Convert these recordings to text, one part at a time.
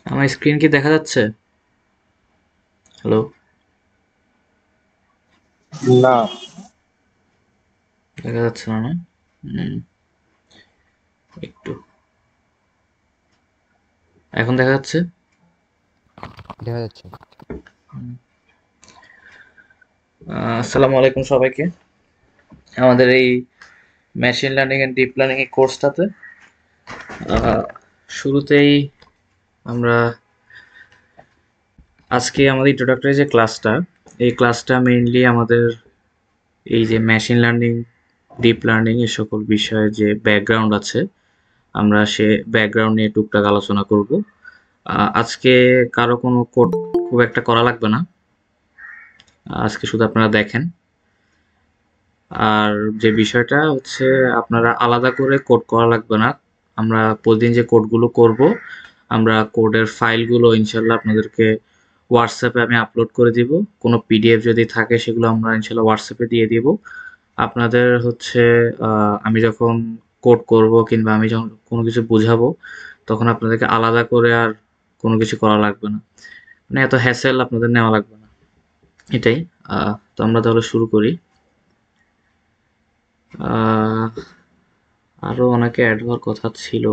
আমার স্ক্রিন কি দেখা যাচ্ছে? হ্যালো? না, দেখা যাচ্ছে না, না? হুম, একটু। এখন দেখা যাচ্ছে? দেখা যাচ্ছে। আসসালামু আলাইকুম সবাইকে। আমাদের এই machine learning and deep learning এই কোর্সটাতে শুরুতেই আমরা আজকে আমাদের ইন্ট্রোডাক্টরি যে ক্লাসটা, এই ক্লাসটা মেইনলি আমাদের এই যে মেশিন লার্নিং, ডিপ লার্নিং এই সকল বিষয়ে যে ব্যাকগ্রাউন্ড আছে, আমরা সে ব্যাকগ্রাউন্ড নিয়ে টুকটাক আলোচনা করব। আজকে কারো কোনো কোড খুব একটা করা লাগবে না। আজকে শুধু আপনারা দেখেন। আর যে বিষয়টা হচ্ছে, আপনারা আলাদা করে কোড করা লাগবে না। আমরা প্রতিদিন যে কোডগুলো করব, আমরা কোডের ফাইলগুলো ইনশাল্লাহ আপনাদেরকে হোয়াটসঅ্যাপে আমি আপলোড করে দিব। কোনো পিডিএফ যদি থাকে সেগুলো আমরা ইনশাল্লাহ হোয়াটসঅ্যাপে দিয়ে দিব। আপনাদের হচ্ছে আমি যখন কোড করব কিংবা আমি যখন কোনো কিছু বুঝাবো, তখন আপনাদেরকে আলাদা করে আর কোনো কিছু করা লাগবে না। মানে এত হ্যাসেল আপনাদের নেওয়া লাগবে না। এটাই। তো আমরা তাহলে শুরু করি। আহ আরো অনেকে অ্যাড হওয়ার কথা ছিল।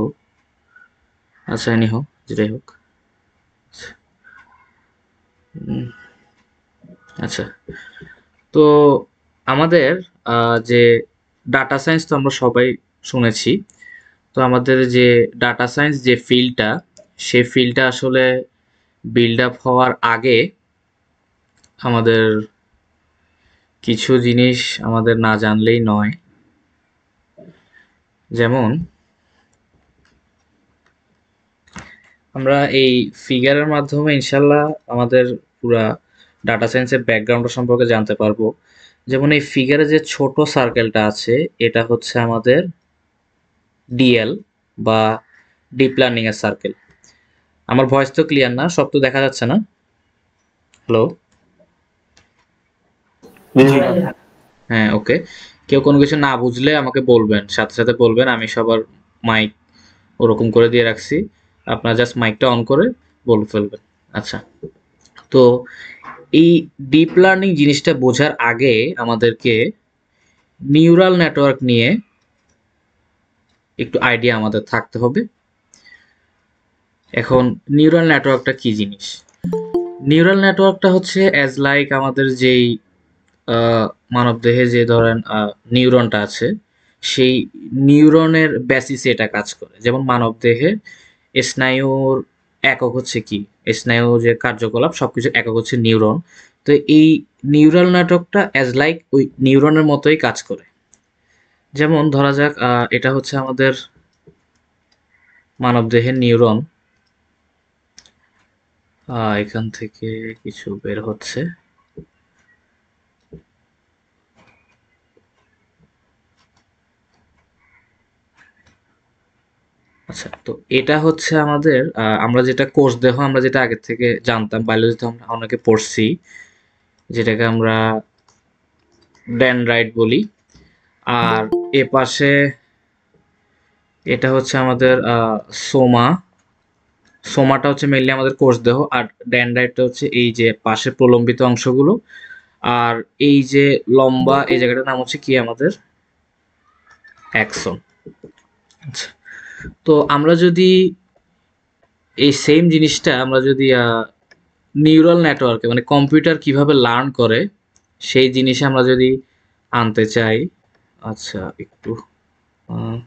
আচ্ছা, এনি হোক, যেটাই হোক। উম, আচ্ছা, তো আমাদের যে ডাটা সায়েন্স তো আমরা সবাই শুনেছি। তো আমাদের যে ডাটা সায়েন্স যে ফিল্ডটা, সে ফিল্ডটা আসলে বিল্ড আপ হওয়ার আগে আমাদের কিছু জিনিস আমাদের না জানলেই নয়। যেমন আমরা এই ফিগারের মাধ্যমে ইনশাল্লাহ আমাদের পুরা ডাটা সায়েন্সের ব্যাকগ্রাউন্ড সম্পর্কে জানতে পারবো। যেমন এই ফিগারে যে ছোট সার্কেলটা আছে, এটা হচ্ছে আমাদের ডিএল বা ডিপ লার্নিং এর সার্কেল। আমার ভয়েস তো ক্লিয়ার না? সব তো দেখা যাচ্ছে না? হ্যালো? জি, হ্যাঁ, ওকে। কেউ কোনো কিছু না বুঝলে আমাকে বলবেন, সাথে সাথে বলবেন। আমি সবার মাইক ওরকম করে দিয়ে রাখছি। আপনারা জাস্ট মাইকটা অন করে বলে ফেলবেন। আচ্ছা, তো এই ডিপ লার্নিং জিনিসটা বোঝার আগে আমাদেরকে নিউরাল নেটওয়ার্ক নিয়ে একটু আইডিয়া আমাদের থাকতে হবে। এখন নিউরাল নেটওয়ার্কটা কি জিনিস? নিউরাল নেটওয়ার্কটা হচ্ছে অ্যাজ লাইক আমাদের যেই মানবদেহে যে ধরেন নিউরনটা আছে, সেই নিউরনের বেসিসে এটা কাজ করে। যেমন মানবদেহে স্নায়ুর একক হচ্ছে কি? স্নায়ু যে কার্যকলাপ সবকিছুর একক হচ্ছে নিউরন। তো এই নিউরাল নেটওয়ার্কটা অ্যাজ লাইক ওই নিউরনের মতোই কাজ করে। যেমন ধরা যাক এটা হচ্ছে আমাদের মানবদেহের নিউরন। এখান থেকে কিছু বের হচ্ছে। আচ্ছা, তো এটা হচ্ছে আমাদের আমরা যেটা কোষ দেহ, আমরা যেটা আগের থেকে জানতাম বায়োলজিতে আমরা অনেকে পড়ছি, যেটাকে আমরা ডেনড্রাইট বলি। আর এ পাশে এটা হচ্ছে আমাদের সোমা। সোমাটা হচ্ছে মেইনলি আমাদের কোষ দেহ, আর ডেনড্রাইটটা হচ্ছে এই যে পাশে প্রলম্বিত অংশগুলো। আর এই যে লম্বা এই জায়গাটার নাম হচ্ছে কি আমাদের? অ্যাক্সন। আচ্ছা, তো আমরা যদি এই সেম জিনিসটা আমরা যদি নিউরাল নেটওয়ার্কে, মানে কম্পিউটার কিভাবে লার্ন করে সেই জিনিসে আমরা যদি আনতে চাই। আচ্ছা, একটু আহ,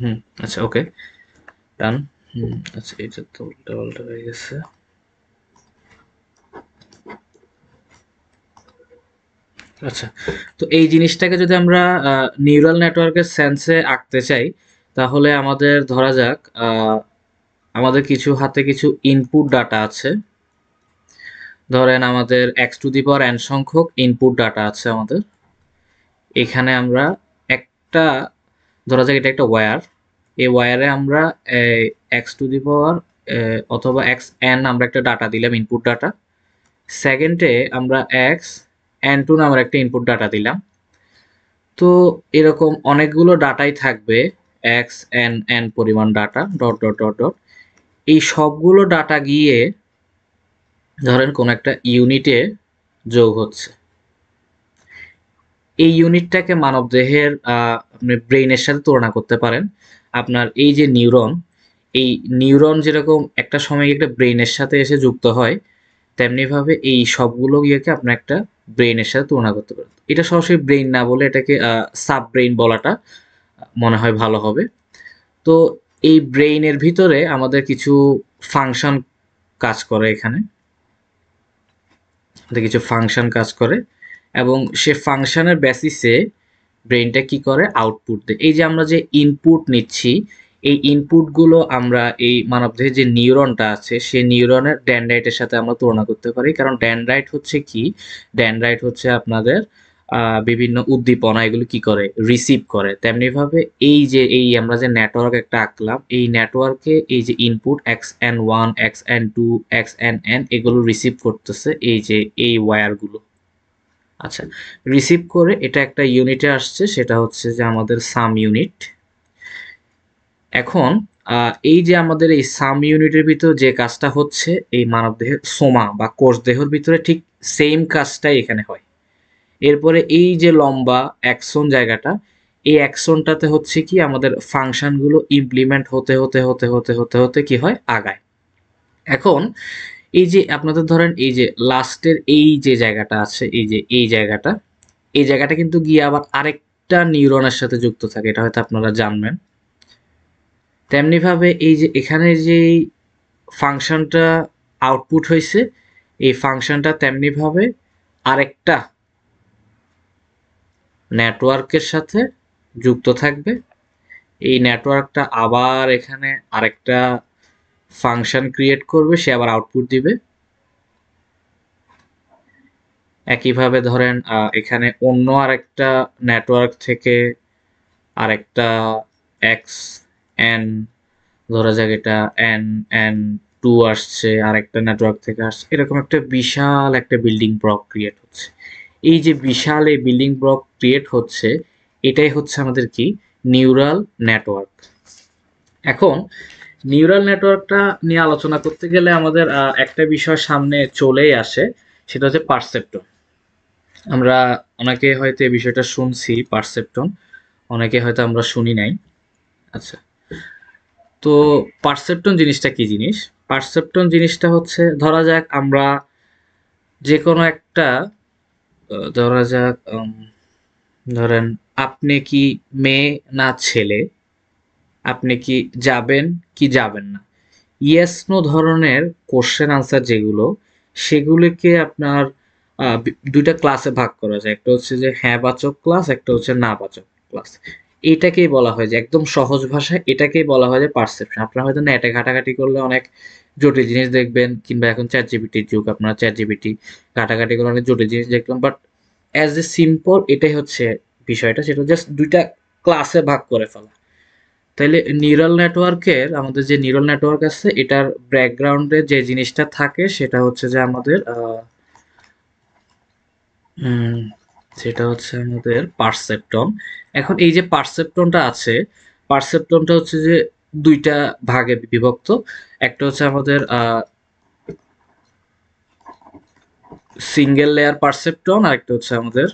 হুম, আচ্ছা, ওকে, ডান। আচ্ছা, এটা তো উল্টা পাল্টা হয়ে গেছে। আচ্ছা, তো এই জিনিসটাকে যদি আমরা নিউরাল নেটওয়ার্কের সেন্সে আঁকতে চাই, তাহলে আমাদের ধরা যাক আমাদের কিছু হাতে কিছু ইনপুট ডাটা আছে। ধরেন আমাদের x to the power N সংখ্যক ইনপুট ডাটা আছে আমাদের। এখানে আমরা একটা, ধরা যাক এটা একটা ওয়্যার। এই ওয়্যারে আমরা এক্স টু দি পাওয়ার অথবা এক্স এন আমরা একটা ডাটা দিলাম, ইনপুট ডাটা। সেকেন্ডে আমরা এক্স এন টু নামের একটা ইনপুট ডাটা দিলাম। তো এরকম অনেকগুলো ডাটাই থাকবে এক্স এন এন পরিমাণ data dot dot dot dot, এই সবগুলো ডাটা গিয়ে ধরেন কোন একটা ইউনিটে যোগ হচ্ছে। এই ইউনিটটাকে মানবদেহের আপনি ব্রেইনের সাথে তুলনা করতে পারেন। আপনার এই যে নিউরন, এই নিউরন যেরকম একটা সময় একটা ব্রেইনের সাথে এসে যুক্ত হয়, তেমনিভাবে এই সবগুলো ইয়েকে আপনার একটা ব্রেইনের সাথে তুলনা করতে পারেন। এটা সরাসরি ব্রেইন না বলে এটাকে সাব ব্রেইন বলাটা মনে হয় ভালো হবে। তো এই ব্রেইনের ভিতরে আমাদের কিছু ফাংশন কাজ করে, এখানে কিছু ফাংশন কাজ করে এবং সে ফাংশনের বেসিসে ব্রেইনটা কি করে আউটপুট দেয়। এই যে আমরা যে ইনপুট নিচ্ছি, এই ইনপুটগুলো আমরা এই মানবদেহের যে নিউরনটা আছে সেই নিউরনের ডেনড্রাইটের সাথে আমরা তুলনা করতে পারি। কারণ ডেনড্রাইট হচ্ছে কি, ডেনড্রাইট হচ্ছে আপনাদের বিভিন্ন উদ্দীপনা এগুলো কি করে রিসিভ করে। তেমনিভাবে এই যে এই আমরা যে নেটওয়ার্ক একটা আঁকলাম, এই নেটওয়ার্কে এই যে ইনপুট xn1 xn2 xnn এগুলো রিসিভ করতেছে এই যে এই ওয়্যারগুলো। আচ্ছা, রিসিভ করে এটা একটা ইউনিটে আসছে, সেটা হচ্ছে যে আমাদের সাম ইউনিট। এখন এই যে আমাদের এই সাম ইউনিটের ভিতর যে কাজটা হচ্ছে এই মানবদেহের সোমা বা কোষ দেহের ভিতরে ঠিক সেম কাজটাই এখানে হয়। এরপরে এই যে লম্বা অ্যাক্সন জায়গাটা, এই অ্যাক্সনটাতে হচ্ছে কি আমাদের ফাংশনগুলো ইমপ্লিমেন্ট হতে হতে হতে হতে হতে হতে কি হয় আগায়। এখন এই যে আপনাদের ধরেন এই যে লাস্টের এই যে জায়গাটা আছে, এই যে এই জায়গাটা, এই জায়গাটা কিন্তু গিয়ে আবার আরেকটা নিউরনের সাথে যুক্ত থাকে, এটা হয়তো আপনারা জানবেন। তেমনিভাবে এই যে এখানে যে ফাংশনটা আউটপুট হয়েছে, এই ফাংশনটা তেমনিভাবে আরেকটা নেটওয়ার্কের সাথে যুক্ত থাকবে। এই নেটওয়ার্কটা আবার এখানে আরেকটা ফাংশন ক্রিয়েট করবে, সে আবার আউটপুট দিবে। একইভাবে ধরেন এখানে অন্য আরেকটা নেটওয়ার্ক থেকে আরেকটা এক্স এন, ধরা যাক এটা এন এন টু আসছে, আরেকটা নেটওয়ার্ক থেকে আসছে, এরকম একটা বিশাল একটা বিল্ডিং ব্লক ক্রিয়েট হচ্ছে। এই যে বিশাল এই বিল্ডিং ব্লক ক্রিয়েট হচ্ছে, এটাই হচ্ছে আমাদের কি নিউরাল নেটওয়ার্ক। এখন নিউরাল নেটওয়ার্কটা নিয়ে আলোচনা করতে গেলে আমাদের একটা বিষয় সামনে চলেই আসে, সেটা হচ্ছে পারসেপ্টন। আমরা অনেকে হয়তো এই বিষয়টা শুনছি পারসেপ্টন, অনেকে হয়তো আমরা শুনি নাই। আচ্ছা, তো পারসেপ্টন জিনিসটা কি জিনিস? পারসেপ্টন জিনিসটা হচ্ছে ধরা যাক আমরা যে কোনো একটা ধরা যাক ধরেন আপনি কি মেয়ে না ছেলে, আপনি কি যাবেন কি যাবেন না, ইয়েস নো ধরনের কোশ্চেন আনসার যেগুলো, সেগুলিকে আপনার দুইটা ক্লাসে ভাগ করা যায়। একটা হচ্ছে যে হ্যাঁ বাচক ক্লাস, একটা হচ্ছে না বাচক ক্লাস। এটাকেই বলা হয় যে একদম সহজ ভাষায় এটাকেই বলা হয় যে পারসেপশন। আপনারা হয়তো নেটে ঘাটাঘাটি করলে অনেক জটিল জিনিস দেখবেন, কিংবা এখন চ্যাট জিপিটির যুগ, আপনারা চ্যাট জিপিটি ঘাটাঘাটি করলে অনেক জটিল জিনিস দেখবেন, বাট অ্যাজ এ সিম্পল এটাই হচ্ছে বিষয়টা, সেটা জাস্ট দুইটা ক্লাসে ভাগ করে ফেলা। তাইলে নিউরাল নেটওয়ার্কের আমাদের যে নিউরাল নেটওয়ার্ক আছে, এটার ব্যাকগ্রাউন্ডে যে জিনিসটা থাকে সেটা হচ্ছে যে আমাদের সেটা হচ্ছে আমাদের পারসেপ্টন। এখন এই যে পারসেপ্টনটা আছে, পারসেপ্টনটা হচ্ছে যে দুইটা ভাগে বিভক্ত। একটা হচ্ছে আমাদের সিঙ্গেল লেয়ার পারসেপ্টন, আর একটা হচ্ছে আমাদের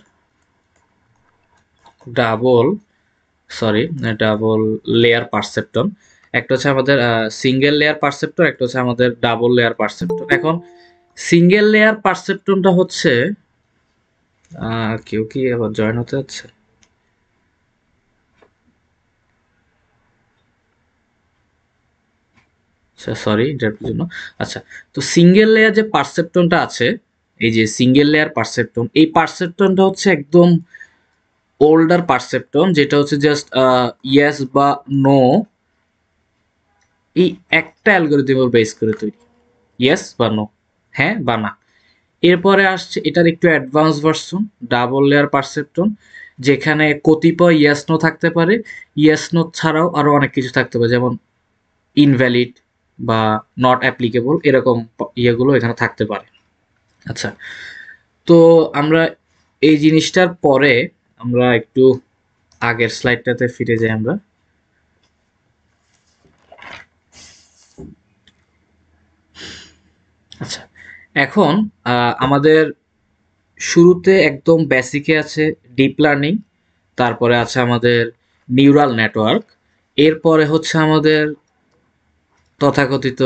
ডাবল ডাবল লেয়ার পারসেপ্টন। একটা হচ্ছে আমাদের সিঙ্গেল লেয়ার পারসেপ্টর, একটা হচ্ছে আমাদের ডাবল লেয়ার পারসেপ্টর। এখন সিঙ্গেল লেয়ার পারসেপ্টনটা হচ্ছে কেউ কি আবার জয়েন হতে যাচ্ছে? আচ্ছা, সরি এটার জন্য। আচ্ছা, তো সিঙ্গেল লেয়ার যে পারসেপ্টনটা আছে, এই যে সিঙ্গেল লেয়ার পারসেপ্টন, এই পারসেপ্টনটা হচ্ছে একদম ওল্ডার পারসেপ্টন, যেটা হচ্ছে জাস্ট ইয়েস বা নো, এই একটা অ্যালগরিদমের বেস করে তৈরি, ইয়েস বা নো, হ্যাঁ বা না। এরপরে আসছে এটার একটু অ্যাডভান্স ভার্সন ডাবল লেয়ার পারসেপ্টন, যেখানে কতিপয় ইয়েস নো থাকতে পারে, ইয়েস নো ছাড়াও আরো অনেক কিছু থাকতে পারে, যেমন ইনভ্যালিড বা নট অ্যাপ্লিকেবল, এরকম ইয়েগুলো এখানে থাকতে পারে। আচ্ছা, তো আমরা এই জিনিসটার পরে আমরা একটু আগের স্লাইডটাতে ফিরে যাই আমরা। এখন আমাদের শুরুতে একদম বেসিকে আছে ডিপ লার্নিং, তারপরে আছে আমাদের নিউরাল নেটওয়ার্ক, এরপরে হচ্ছে আমাদের তথাকথিত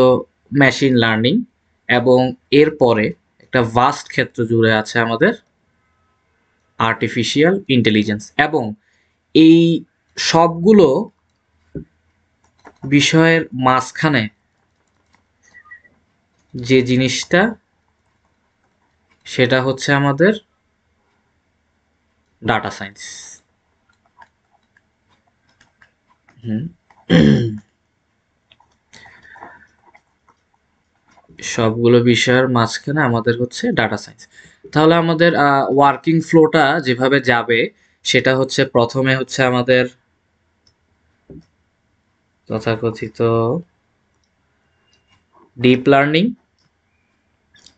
মেশিন লার্নিং, এবং এরপরে একটা ভাস্ট ক্ষেত্র জুড়ে আছে আমাদের আর্টিফিশিয়াল ইন্টেলিজেন্স। এবং এই সবগুলো বিষয়ের মাঝখানে যে জিনিসটা, সেটা হচ্ছে আমাদের ডাটা সায়েন্স। সবগুলো বিষয়ের মাঝখানে আমাদের হচ্ছে ডাটা সায়েন্স। তাহলে আমাদের ওয়ার্কিং ফ্লোটা যেভাবে যাবে সেটা হচ্ছে, প্রথমে হচ্ছে আমাদের তথাকথিত ডিপ লার্নিং।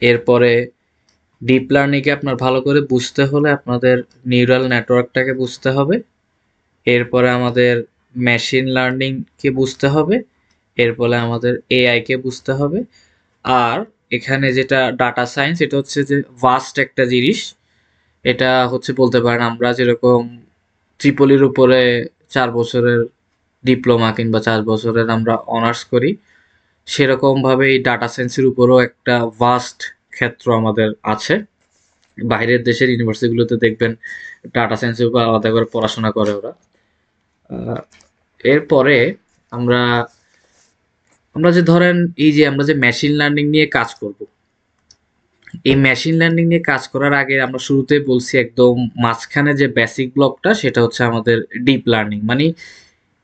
এরপরে ডিপ লার্নিংকে আপনার ভালো করে বুঝতে হলে আপনাদের নিউরাল নেটওয়ার্কটাকে বুঝতে হবে। এরপরে আমাদের মেশিন লার্নিংকে বুঝতে হবে। এরপরে আমাদের এআইকে বুঝতে হবে। আর এখানে যেটা ডাটা সায়েন্স, এটা হচ্ছে যে ভাস্ট একটা জিনিস। এটা হচ্ছে বলতে পারেন আমরা যেরকম ট্রিপলির উপরে 4 বছরের ডিপ্লোমা কিংবা 4 বছরের আমরা অনার্স করি, সেরকমভাবে এই ডাটা সায়েন্সের উপরও একটা ভাস্ট ক্ষেত্র আমাদের আছে। বাইরের দেশের ইউনিভার্সিটিগুলোতে দেখবেন ডাটা সায়েন্সের উপর আলাদা করে পড়াশোনা করে ওরা। এরপরে আমরা আমরা যে ধরেন এই যে আমরা যে মেশিন লার্নিং নিয়ে কাজ করব, এই মেশিন লার্নিং নিয়ে কাজ করার আগে আমরা শুরুতেই বলছি একদম মাঝখানে যে বেসিক ব্লকটা, সেটা হচ্ছে আমাদের ডিপ লার্নিং। মানে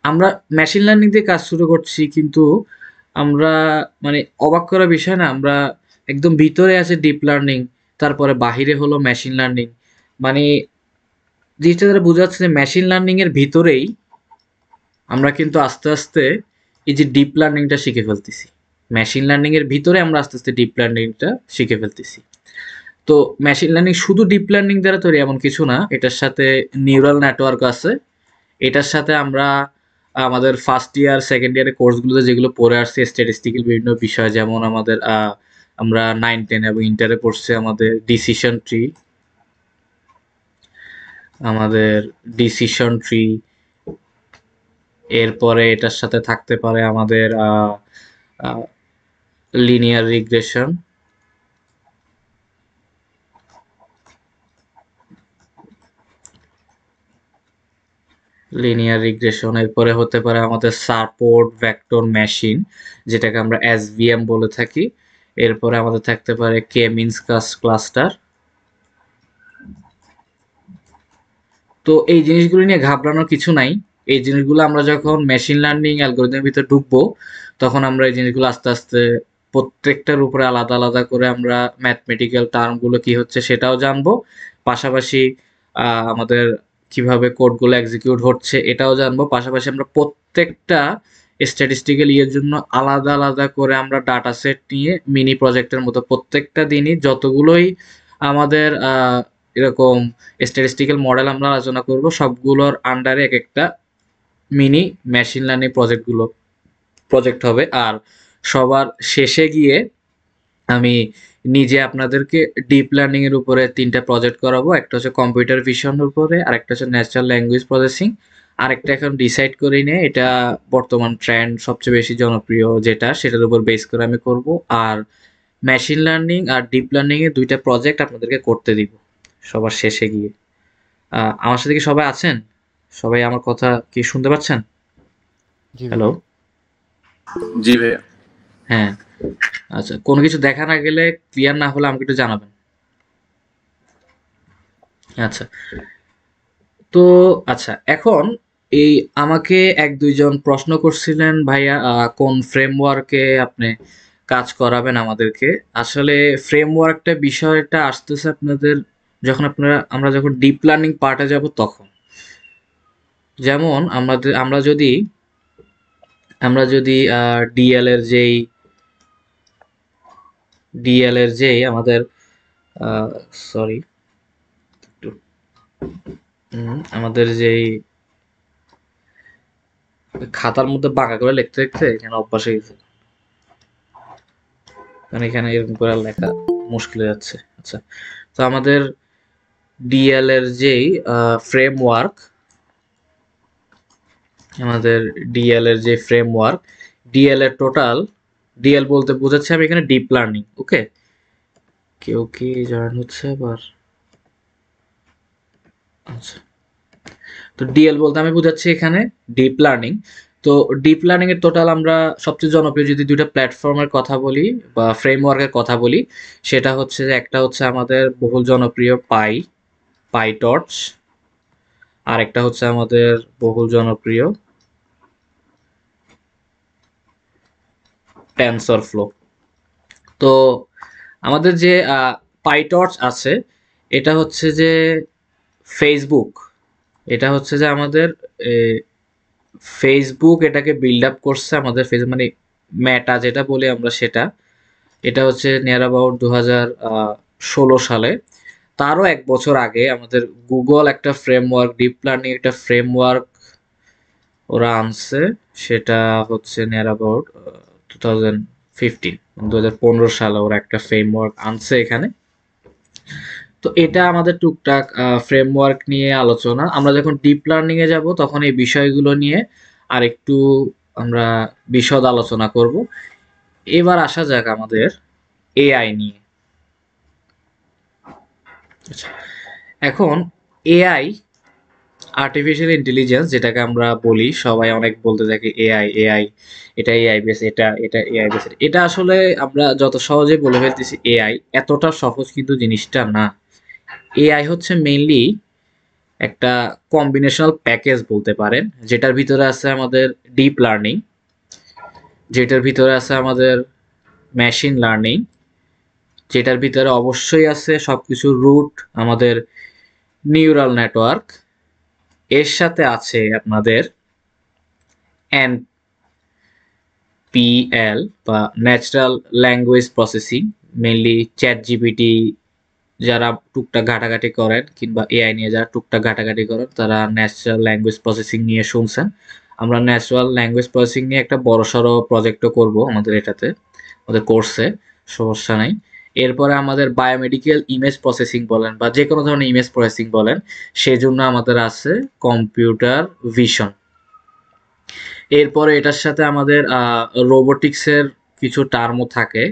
আমরা মেশিন লার্নিং দিয়ে কাজ শুরু করছি, কিন্তু আমরা মানে অবাক করার বিষয় না, আমরা একদম ভিতরে আছে ডিপ লার্নিং, তারপরে বাহিরে হলো মেশিন লার্নিং। মানে জিনিসটা তারা বোঝাচ্ছে যে মেশিন লার্নিং এর ভিতরেই আমরা কিন্তু আস্তে আস্তে এই যে ডিপ লার্নিংটা শিখে ফেলতেছি। মেশিন লার্নিং এর ভিতরে আমরা আস্তে আস্তে ডিপ লার্নিংটা শিখে ফেলতেছি। তো মেশিন লার্নিং শুধু ডিপ লার্নিং দ্বারা তৈরি এমন কিছু না, এটার সাথে নিউরাল নেটওয়ার্ক আছে। এটার সাথে আমরা আমাদের ফার্স্ট ইয়ার সেকেন্ড ইয়ারের কোর্সগুলোতে যেগুলো পড়ে আসছি স্ট্যাটিস্টিক্যাল বিভিন্ন বিষয়, যেমন আমাদের আমরা 9, 10 এবং ইন্টারে পড়ছি আমাদের ডিসিশন ট্রি, আমাদের ডিসিশন ট্রি। এরপরে এটার সাথে থাকতে পারে আমাদের লিনিয়ার রিগ্রেশন, এরপরে হতে পারে আমাদের সাপোর্ট ভেক্টর মেশিন, যেটাকে আমরা এসভিএম বলে থাকি। এরপরে আমাদের থাকতে পারে কে মিনস ক্লাস্টার। তো এই জিনিসগুলো নিয়ে ঘাবড়ানোর কিছু নাই। এই জিনিসগুলো আমরা যখন মেশিন লার্নিং অ্যালগরিদমের ভিতরে ঢুকবো, তখন আমরা এই জিনিসগুলো আস্তে আস্তে প্রত্যেকটার উপরে আলাদা আলাদা করে আমরা ম্যাথমেটিক্যাল টার্মগুলো কি হচ্ছে সেটাও জানবো। পাশাপাশি আমাদের কিভাবে কোডগুলো এক্সিকিউট হচ্ছে এটাও জানবো। পাশাপাশি আমরা প্রত্যেকটা স্ট্যাটিস্টিক্যাল ইয়ের জন্য আলাদা আলাদা করে আমরা ডাটা সেট নিয়ে মিনি প্রজেক্টের মতো প্রত্যেকটা দিনই যতগুলোই আমাদের এরকম স্ট্যাটিস্টিক্যাল মডেল আমরা আলোচনা করব, সবগুলোর আন্ডারে এক একটা মিনি মেশিন লার্নিং প্রজেক্ট হবে। আর সবার শেষে গিয়ে আমি নিজে আপনাদেরকে ডিপ লার্নিং এর উপরে 3টা প্রজেক্ট করাবো। একটা হচ্ছে কম্পিউটার ভিশনের উপরে, আর একটা হচ্ছে ন্যাচারাল ল্যাঙ্গুয়েজ প্রসেসিং, আর একটা এখন ডিসাইড করি নিয়ে এটা বর্তমান ট্রেন্ড সবচেয়ে বেশি জনপ্রিয় যেটা, সেটার উপর বেস করে আমি করব। আর মেশিন লার্নিং আর ডিপ লার্নিং এর 2টা প্রজেক্ট আপনাদেরকে করতে দিব সবার শেষে গিয়ে। আমার সাথে কি সবাই আছেন? সবাই আমার কথা কি শুনতে পাচ্ছেন? জি হ্যালো? জি ভাইয়া। হ্যাঁ, আচ্ছা, কোনো কিছু দেখা না গেলে, ক্লিয়ার না হলে আমাকে একটু জানাবেন। আচ্ছা, তো আচ্ছা, এখন এই আমাকে 1-2 জন প্রশ্ন করছিলেন, ভাইয়া কোন ফ্রেমওয়ার্কে আপনি কাজ করাবেন আমাদেরকে। আসলে ফ্রেমওয়ার্কটা বিষয়টা আসতেছে আপনাদের যখন আমরা যখন ডিপ লার্নিং পার্টে যাব তখন। যেমন আমরা যদি ডিএল এর যেই আমাদের সরি আমাদের যেই খাতার মধ্যে বাঁকা করে লিখতে লিখতে এখানে অভ্যাস হয়ে গেছে, মানে এখানে এরকম করে লেখা মুশকিল হয়ে যাচ্ছে। আচ্ছা, তো আমাদের ডিএল এর যেই ফ্রেমওয়ার্ক, আমাদের ডিএল এর যে ফ্রেমওয়ার্ক, ডিএল এর টোটাল, ডিএল বলতে বোঝাচ্ছে আমি এখানে ডিপ লার্নিং। ওকে, কেউ কি জয়েন হচ্ছে আবার? আচ্ছা, তো ডিএল বলতে আমি বোঝাচ্ছি এখানে ডিপ লার্নিং। তো ডিপ লার্নিং এর টোটাল আমরা সবচেয়ে জনপ্রিয় যদি দুইটা প্ল্যাটফর্মের কথা বলি বা ফ্রেমওয়ার্কের কথা বলি, সেটা হচ্ছে যে একটা হচ্ছে আমাদের বহুল জনপ্রিয় পাইটর্চ, আর একটা হচ্ছে আমাদের বহুল জনপ্রিয় টেনসরফ্লো। তো আমাদের যে পাইটর্চ আছে, এটা হচ্ছে যে ফেসবুক, এটা হচ্ছে যে আমাদের ফেসবুক এটাকে বিল্ড আপ করছে আমাদের ফেসবুক মানে মেটা যেটা বলি আমরা সেটা। এটা হচ্ছে নিয়ার অ্যাবাউট 2016 সালে। তারও 1 বছর আগে আমাদের গুগল একটা ফ্রেমওয়ার্ক, ডিপ লার্নিং একটা ফ্রেমওয়ার্ক ওরা আনছে, সেটা হচ্ছে নিয়ার অ্যাবাউট 2015 সালে ওরা একটা ফ্রেমওয়ার্ক আনছে এখানে। তো এটা আমাদের টুকটাক ফ্রেমওয়ার্ক নিয়ে আলোচনা। আমরা যখন ডিপ লার্নিং এ যাব তখন এই বিষয়গুলো নিয়ে আর একটু আমরা বিশদ আলোচনা করব। এবার আসা যাক আমাদের এআই নিয়ে। আচ্ছা, এখন এআই, আর্টিফিশিয়াল ইন্টেলিজেন্স যেটাকে আমরা বলি, সবাই অনেক বলতে থাকে এআই এআই, এটা এআই বেস, এটা এআই বেস। এটা আসলে আমরা যত সহজে বলে ফেলতেছি এআই, এতটা সহজ কিন্তু জিনিসটা না। এআই হচ্ছে মেইনলি একটা কম্বিনেশনাল প্যাকেজ বলতে পারেন, যেটার ভিতরে আছে আমাদের ডিপ লার্নিং, যেটার ভিতরে আছে আমাদের মেশিন লার্নিং, যেটার ভিতরে অবশ্যই আছে সবকিছুর রুট আমাদের নিউরাল নেটওয়ার্ক, এর সাথে আছে আপনাদের এনপিএল বা natural language processing, mainly chat GPT যারা টুকটাক ঘাটাঘাটি করেন কিংবা এআই নিয়ে যারা টুকটাক ঘাটাঘাটি করেন তারা ন্যাচারাল ল্যাঙ্গুয়েজ প্রসেসিং নিয়ে শুনছেন। আমরা ন্যাচারাল ল্যাঙ্গুয়েজ প্রসেসিং নিয়ে একটা বড়সড় প্রজেক্টও করব আমাদের এটাতে, আমাদের কোর্সে, সমস্যা নাই। এরপরে আমাদের বায়োমেডিক্যাল ইমেজ প্রসেসিং বলেন বা যে কোনো ধরনের ইমেজ প্রসেসিং বলেন, সেজন্য আমাদের আছে কম্পিউটার ভিশন। এরপরে এটার সাথে আমাদের রোবোটিক্সের কিছু টার্মও থাকে,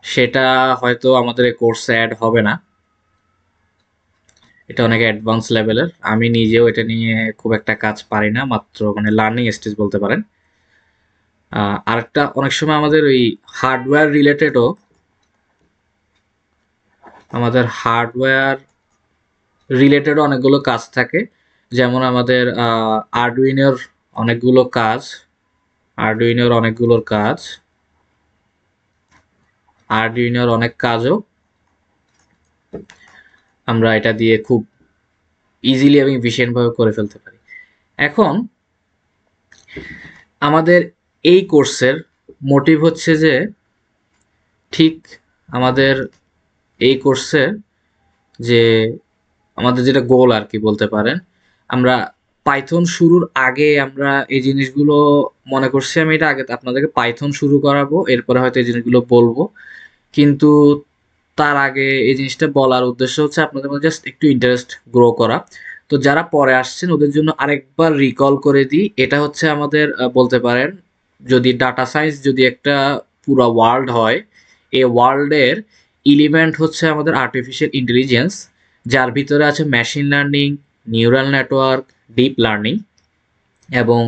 সেটা হয়তো আমাদের এই কোর্সে অ্যাড হবে না, এটা অনেক অ্যাডভান্স লেভেলের। আমি নিজেও এটা নিয়ে খুব একটা কাজ পারি না, মাত্র মানে লার্নিং স্টেজ বলতে পারেন। আরেকটা অনেক সময় আমাদের ওই হার্ডওয়্যার রিলেটেডও, আমাদের হার্ডওয়্যার রিলেটেডও অনেকগুলো কাজ থাকে। যেমন আমাদের আরডুইনোর অনেকগুলো কাজ, আরডুইনোর অনেকগুলোর কাজ, আরডুইনোর অনেক কাজও আমরা এটা দিয়ে খুব ইজিলি এবং এফিশিয়েন্টভাবে করে ফেলতে পারি। এখন আমাদের এই কোর্সের মোটিভ হচ্ছে যে, ঠিক আমাদের এই কোর্সের যে আমাদের যেটা গোল আর কি বলতে পারেন, আমরা পাইথন শুরুর আগে আমরা এই জিনিসগুলো মনে করছি, আমি এটা আগে আপনাদেরকে পাইথন শুরু করাবো, এরপরে হয়তো এই জিনিসগুলো বলবো। কিন্তু তার আগে এই জিনিসটা বলার উদ্দেশ্য হচ্ছে আপনাদের মধ্যে জাস্ট একটু ইন্টারেস্ট গ্রো করা। তো যারা পরে আসছেন ওদের জন্য আরেকবার রিকল করে দিই, এটা হচ্ছে আমাদের বলতে পারেন যদি ডাটা সায়েন্স যদি একটা পুরো ওয়ার্ল্ড হয়, এই ওয়ার্ল্ডের এলিমেন্ট হচ্ছে আমাদের আর্টিফিশিয়াল ইন্টেলিজেন্স, যার ভিতরে আছে machine learning, neural network, deep learning. এবং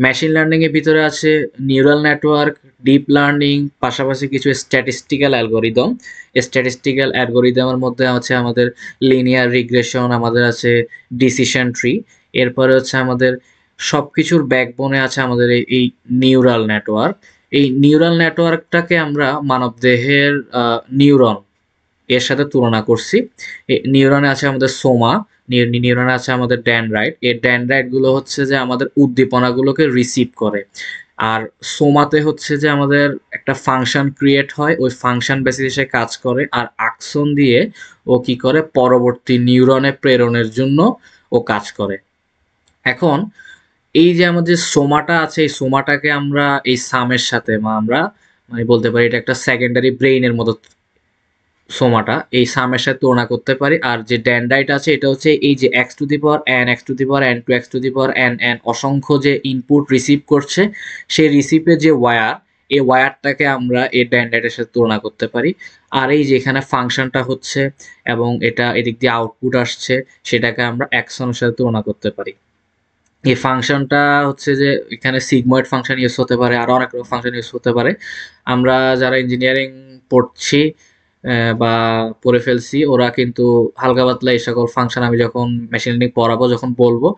মেশিন লার্নিং এর ভিতরে আছে নিউরাল নেটওয়ার্ক, ডিপ লার্নিং, পাশাপাশি কিছু স্ট্যাটিস্টিক্যাল অ্যালগরিদম। স্ট্যাটিস্টিক্যাল অ্যালগরিদমের মধ্যে আছে আমাদের লিনিয়ার রিগ্রেশন, আমাদের আছে ডিসিশন ট্রি। এরপরে হচ্ছে আমাদের সবকিছুর ব্যাকবোনে আছে আমাদের এই নিউরাল নেটওয়ার্ক। এই নিউরাল নেটওয়ার্কটাকে আমরা মানবদেহের নিউরন এর সাথে তুলনা করছি। নিউরনে আছে আমাদের সোমা, নিউরনে আছে আমাদের ড্যানড্রাইট। এই ড্যানড্রাইট গুলো হচ্ছে যে আমাদের উদ্দীপনাগুলোকে রিসিভ করে, আর সোমাতে হচ্ছে যে আমাদের একটা ফাংশন ক্রিয়েট হয়, ওই ফাংশন বেসিসে কাজ করে, আর আকসন দিয়ে ও কি করে পরবর্তী নিউরনে প্রেরণের জন্য ও কাজ করে। এখন এই যে আমাদের সোমাটা আছে, এই সোমাটাকে আমরা এই সামের সাথে বা আমরা মানে বলতে পারি এটা একটা সেকেন্ডারি ব্রেইনের মতো সোমাটা, এই সামের সাথে তুলনা করতে পারি। আর যে ড্যান্ড্রাইট আছে এটা হচ্ছে এই যে X to the power N, X to the power N two, X to the power N N অসংখ্য যে ইনপুট রিসিভ করছে, সেই রিসিভের যে ওয়্যার, এই ওয়্যারটাকে আমরা এই ড্যান্ড্রাইটের সাথে তুলনা করতে পারি। আর এই যে এখানে ফাংশনটা হচ্ছে এবং এটা এদিক দিয়ে আউটপুট আসছে, সেটাকে আমরা অ্যাকশনের সাথে তুলনা করতে পারি। এই ফাংশনটা হচ্ছে যে এখানে সিগময়েড ফাংশন ইউজ হতে পারে, আরো অনেক রকম ফাংশন ইউজ হতে পারে। আমরা যারা ইঞ্জিনিয়ারিং পড়ছি বা পড়ে ফেলছি, ওরা কিন্তু হালকা পাতলা এই সকল ফাংশন আমি যখন মেশিন লার্নিং পড়াবো, যখন বলবো,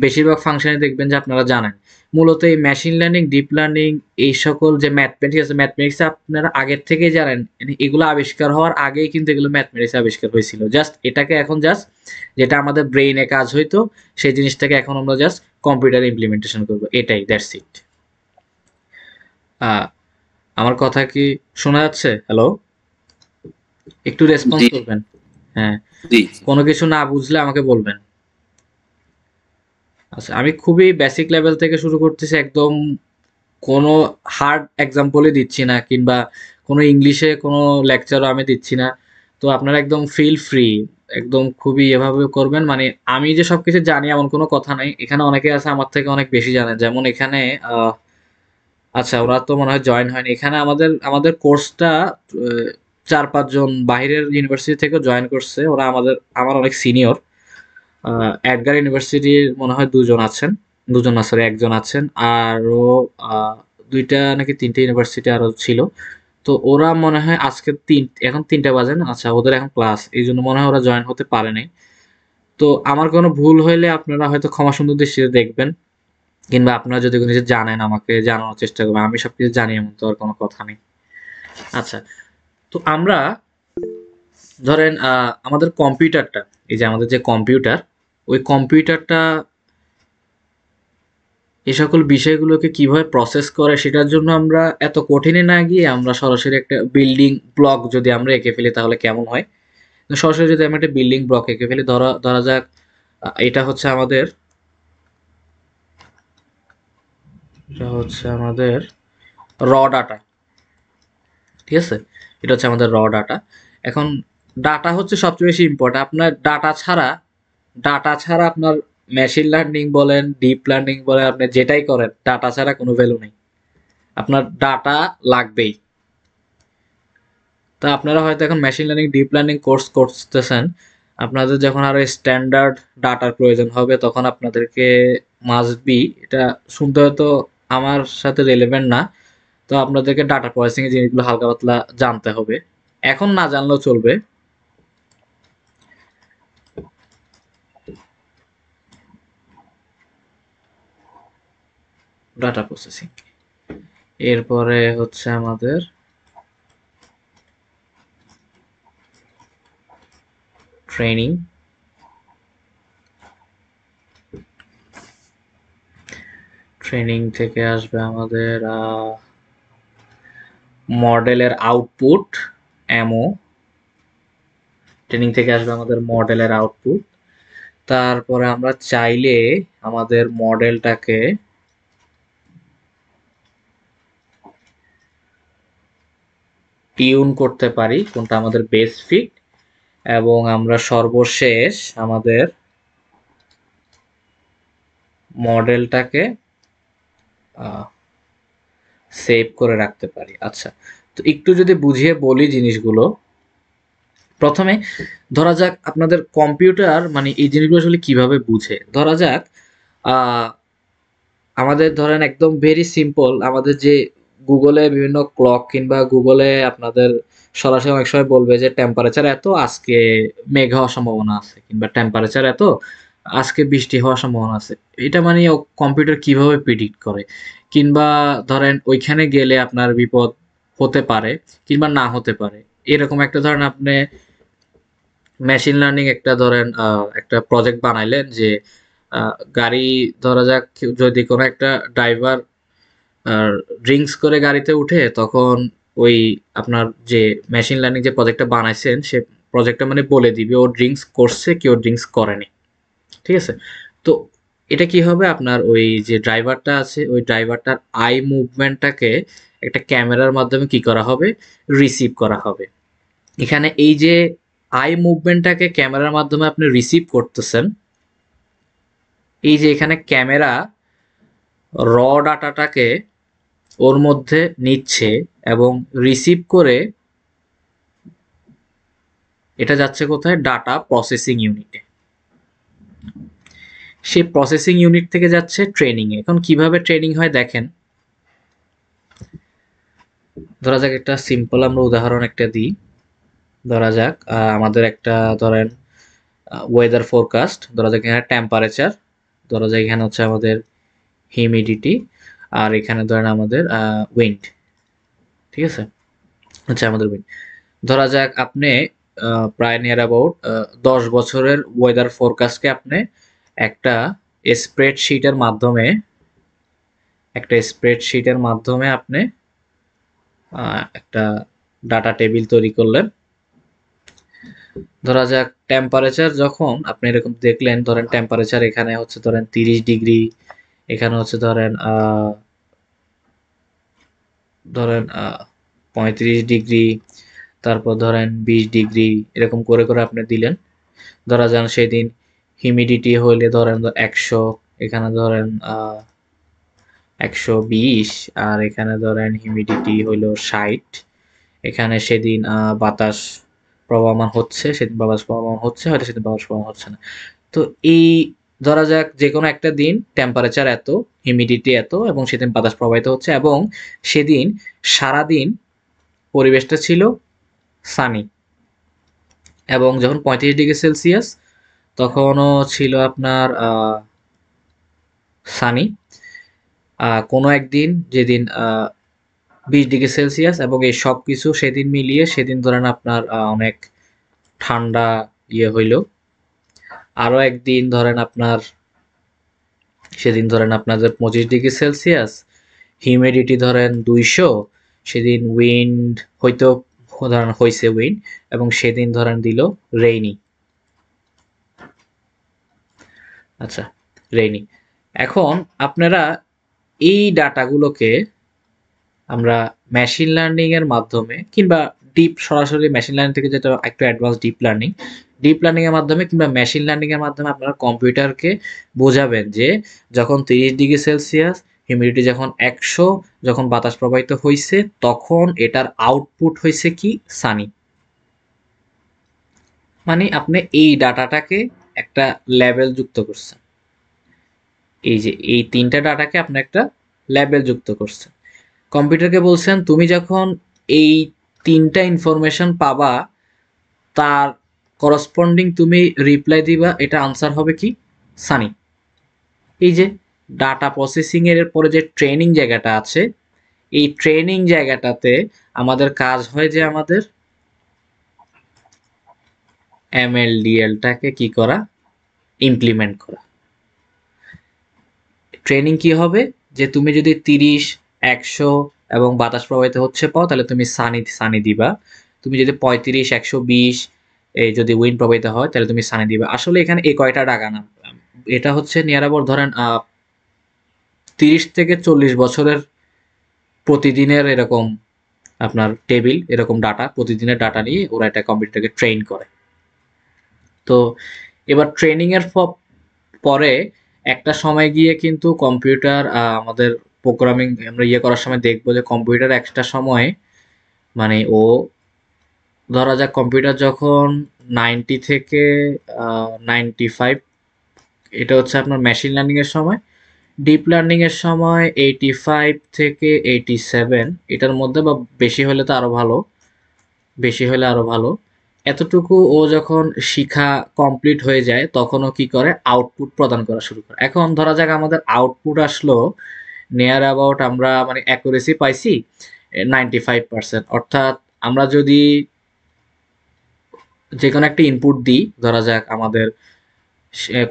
বেশিরভাগ ফাংশনে দেখবেন যে আপনারা জানেন। মূলত এই মেশিন লার্নিং, ডিপ লার্নিং, এই সকল যে ম্যাথমেটিক্স আছে, ম্যাথমেটিক্স আপনারা আগের থেকেই জানেন। এগুলো আবিষ্কার হওয়ার আগেই কিন্তু এগুলো ম্যাথমেটিক্স আবিষ্কার হয়েছিল। জাস্ট এটাকে এখন জাস্ট যেটা আমাদের ব্রেইনে কাজ হইতো, সেই জিনিসটাকে এখন আমরা জাস্ট কম্পিউটারে ইমপ্লিমেন্টেশন করবো, এটাই, দ্যাটস ইট। আমার কথা কি শোনা যাচ্ছে? হ্যালো, একটু রেসপন্স জি করবেন। হ্যাঁ, জি কোনো কিছু না বুঝলে আমাকে বলবেন। আচ্ছা, আমি খুবই বেসিক লেভেল থেকে শুরু করতেছি, একদম কোনো হার্ড এক্সাম্পলই দিচ্ছি না, কিংবা কোনো ইংলিশে কোনো লেকচারও আমি দিচ্ছি না। তো আপনারা একদম ফিল ফ্রি, একদম খুবই এভাবে করবেন। মানে আমি যে সবকিছু জানি এমন কোনো কথা নাই, এখানে অনেকে আছে আমার থেকে অনেক বেশি জানে। যেমন এখানে আচ্ছা, ওরা তো মনে হয় জয়েন হয়নি। এখানে আমাদের আমাদের কোর্সটা 4-5 জন বাহিরের ইউনিভার্সিটি থেকে জয়েন করছে। ওরা আমার অনেক সিনিয়র। এডগার ইউনিভার্সিটির মনে হয় 2 জন আছেন, 2 জন না সরি 1 জন আছেন। আরও 2টা নাকি 3টে ইউনিভার্সিটি আরও ছিল। তো ওরা মনে হয় আজকে এখন 3টা বাজে না? আচ্ছা, ওদের এখন ক্লাস, এই জন্য মনে হয় ওরা জয়েন হতে পারে নাই। তো আমার কোনো ভুল হইলে আপনারা হয়তো ক্ষমা সুন্দর দৃষ্টিতে দেখবেন, কিংবা আপনারা যদি কোনো কিছু জানেন আমাকে জানানোর চেষ্টা করবেন। আমি সবকিছু জানি এমন তো আর কোনো কথা নেই। আচ্ছা, তো আমরা ধরেন আমাদের কম্পিউটারটা, এই যে আমাদের যে কম্পিউটার, ওই কম্পিউটারটা এই সকল বিষয়গুলোকে কিভাবে প্রসেস করে, সেটার জন্য আমরা এত কঠিনে না গিয়ে আমরা সরাসরি একটা বিল্ডিং ব্লক যদি আমরা এঁকে ফেলি তাহলে কেমন হয়? তো সরাসরি যদি আমরা একটা বিল্ডিং ব্লক এঁকে ফেলি, ধরা ধরা যাক এটা হচ্ছে আমাদের র ডাটা, ঠিক আছে? এটা হচ্ছে আমাদের র ডাটা। এখন ডাটা হচ্ছে সবচেয়ে বেশি ইম্পর্টেন্ট। আপনার ডাটা ছাড়া আপনার মেশিন লার্নিং বলেন, ডিপ লার্নিং বলেন, আপনি যেটাই করেন, ডাটা ছাড়া কোনো ভ্যালু নেই। আপনার ডাটা লাগবেই। তা আপনারা হয়তো এখন machine learning, deep learning course করতেছেন, আপনাদের যখন আরো স্ট্যান্ডার্ড ডাটার প্রয়োজন হবে, তখন আপনাদেরকে মাস্ট বি, এটা শুনতে হয়তো আমার সাথে রিলেভেন্ট না, তো আপনাদেরকে ডাটা প্রসেসিং এর জিনিসগুলো হালকা পাতলা জানতে হবে। এখন না জানলেও চলবে। ডাটা প্রসেসিং, এরপরে হচ্ছে আমাদের ট্রেনিং। ট্রেনিং থেকে আসবে আমাদের মডেলের আউটপুট, এমও। ট্রেনিং থেকে আসবে আমাদের মডেলের আউটপুট। তারপরে আমরা চাইলে আমাদের মডেলটাকে টিউন করতে পারি কোনটা আমাদের বেস ফিট, এবং আমরা সর্বশেষ আমাদের মডেলটাকে সেভ করে রাখতে পারি। আচ্ছা, তো একটু যদি বুঝিয়ে বলি জিনিসগুলো। প্রথমে ধরা যাক আপনাদের কম্পিউটার, মানে এই জিনিসগুলো আসলে কিভাবে বুঝে। ধরা যাক আমাদের ধরেন একদম ভেরি সিম্পল, আমাদের যে গুগলে বিভিন্ন ক্লক, কিংবা গুগলে আপনাদের সরাসরি অনেক সময় বলবে যে টেম্পারেচার এত, আজকে মেঘ হওয়ার সম্ভাবনা আছে, কিংবা টেম্পারেচার এত, আজকে বৃষ্টি হওয়ার সম্ভাবনা আছে। এটা মানে কম্পিউটার কিভাবে প্রিডিক্ট করে? কিংবা ধরেন ওইখানে গেলে আপনার বিপদ হতে পারে কিংবা না হতে পারে, এরকম একটা ধরেন আপনি মেশিন লার্নিং একটা ধরেন একটা প্রজেক্ট বানাইলেন যে গাড়ি, ধরা যাক যদি কোনো একটা ড্রাইভার ড্রিঙ্কস করে গাড়িতে উঠে, তখন ওই আপনার যে মেশিন লার্নিং যে প্রজেক্টটা বানাইছেন, সে প্রজেক্টটা মানে বলে দিবে ও ড্রিঙ্কস করছে কি ও ড্রিঙ্কস করেনি, ঠিক আছে? তো এটা কি হবে, আপনার ওই যে ড্রাইভারটা আছে ওই ড্রাইভারটার আই মুভমেন্টটাকে একটা ক্যামেরার মাধ্যমে কি করা হবে, রিসিভ করা হবে। এখানে এই যে আই মুভমেন্টটাকে ক্যামেরার মাধ্যমে আপনি রিসিভ করতেছেন, এই যে এখানে ক্যামেরা র ডাটাটাকে ওর মধ্যে নিচ্ছে এবং রিসিভ করে এটা যাচ্ছে কোথায়, ডাটা প্রসেসিং ইউনিটে। সেই প্রসেসিং ইউনিট থেকে যাচ্ছে ট্রেনিং এ। এখন কিভাবে ট্রেনিং হয় দেখেন, ধরা যাক একটা সিম্পল আমরা উদাহরণ একটা দিই। ধরা যাক আমাদের একটা ধরেন ওয়েদার ফোরকাস্ট, ধরা যাক এখানে টেম্পারেচার, ধরা যাক এখানে হচ্ছে আমাদের হিউমিডিটি, আর এখানে ধরেন আমাদের উইন্ড, ঠিক আছে, হচ্ছে আমাদের উইন্ড। ধরা যাক আপনি প্রায় নিয়ার অ্যাবাউট 10 বছরের ওয়েদার ফোরকাস্টকে আপনি একটা স্প্রেডশিটের মাধ্যমে আপনি একটা ডাটা টেবিল তৈরি করলেন। ধরা যাক টেম্পারেচার যখন আপনি এরকম দেখলেন, ধরেন টেম্পারেচার এখানে হচ্ছে ধরেন 30 ডিগ্রি, এখানে হচ্ছে ধরেন 35 ডিগ্রি, তারপর ধরেন 20 ডিগ্রি, এরকম করে করে আপনি দিলেন। ধরা যান সেদিন হিউমিডিটি হইলে ধরেন 100, এখানে ধরেন 120, আর এখানে ধরেন হিউমিডিটি হইল 60। এখানে সেদিন বাতাস প্রবাহমান হচ্ছে, সেদিন বাতাস প্রবাহমান হচ্ছে, হয়তো সেদিন বাতাস প্রবাহমান হচ্ছে না। তো এই ধরা যাক যে কোনো একটা দিন টেম্পারেচার এত, হিউমিডিটি এত, এবং সেদিন বাতাস প্রবাহিত হচ্ছে, এবং সেদিন সারাদিন পরিবেশটা ছিল সানি, এবং যখন 35 ডিগ্রি সেলসিয়াস তখনও ছিল আপনার সানি। কোনো একদিন যেদিন 20 ডিগ্রি সেলসিয়াস, এবং এই সব কিছু সেদিন মিলিয়ে সেদিন ধরেন আপনার অনেক ঠান্ডা হইল। আরও একদিন ধরেন আপনার সেদিন ধরেন আপনাদের 25 ডিগ্রি সেলসিয়াস, হিউমিডিটি ধরেন 200, সেদিন উইন্ড হয়তো ধরেন হয়েছে উইন্ড, এবং সেদিন ধরেন দিল রেইনি। আচ্ছা, রেইনি। এখন আপনারা এই ডাটাগুলোকে আমরা মেশিন লার্নিং এর মাধ্যমে, কিংবা সরাসরি মেশিন লার্নিং থেকে যেটা একটু অ্যাডভান্স ডিপ লার্নিং এর মাধ্যমে, কিংবা মেশিন লার্নিং এর মাধ্যমে আপনারা কম্পিউটারকে বোঝাবেন যে যখন 30 ডিগ্রি সেলসিয়াস, হিউমিডিটি যখন 100, যখন বাতাস প্রবাহিত হয়েছে, তখন এটার আউটপুট হয়েছে কি, সানি। মানে আপনি এই ডাটাটাকে একটা লেভেল যুক্ত করছেন, এই যে এই তিনটা ডাটাকে আপনি একটা লেভেল যুক্ত করছেন। কম্পিউটারকে বলছেন তুমি যখন এই তিনটা ইনফরমেশন পাবা, তার করসপন্ডিং তুমি রিপ্লাই দিবা, এটা আনসার হবে কি, সানি। এই যে ডাটা প্রসেসিং এর পরে যে ট্রেনিং জায়গাটা আছে, এই ট্রেনিং জায়গাটাতে আমাদের কাজ হয় যে আমাদের এমএলডিএলটাকে কি করা, ইমপ্লিমেন্ট করা। ট্রেনিং কি হবে, যে তুমি যদি 30, 100 এবং বাতাস প্রবাহিত হচ্ছে পাও, তাহলে তুমি সানি দিবা। তুমি যদি 35, 120 এই যদি উইন্ড প্রবাহিত হয়, তাহলে তুমি সানি দিবা। আসলে এখানে এই কয়টা টাকা না, এটা হচ্ছে নিয়ার অ্যাবাউট ধরেন 30 থেকে 40 বছরের প্রতিদিনের এরকম আপনার টেবিল, এরকম ডাটা, প্রতিদিনের ডাটা নিয়ে ওরা এটা কম্পিউটারকে ট্রেন করে। তো এবার ট্রেনিং এর পরে একটা সময় গিয়ে কিন্তু কম্পিউটার আমাদের প্রোগ্রামিং আমরা করার সময় দেখবো যে কম্পিউটার একটা সময় মানে ও ধরা যাক কম্পিউটার যখন 90 থেকে 95, এটা হচ্ছে আপনার মেশিন লার্নিং এর সময়। ডিপ লার্নিং এর সময় 85 থেকে 87, এটার মধ্যে, বা বেশি হলে তো আরো ভালো, বেশি হলে আরো ভালো। এতটুকু ও যখন শিখা কমপ্লিট হয়ে যায়, তখন ও কি করে, আউটপুট প্রদান করা শুরু করে। এখন ধরা যাক আমাদের আউটপুট আসলো নিয়ার অ্যাবাউট, আমরা মানে অ্যাকুরেসি পাইছি 95%। অর্থাৎ আমরা যদি যে কোনো একটা ইনপুট দিই, ধরা যাক আমাদের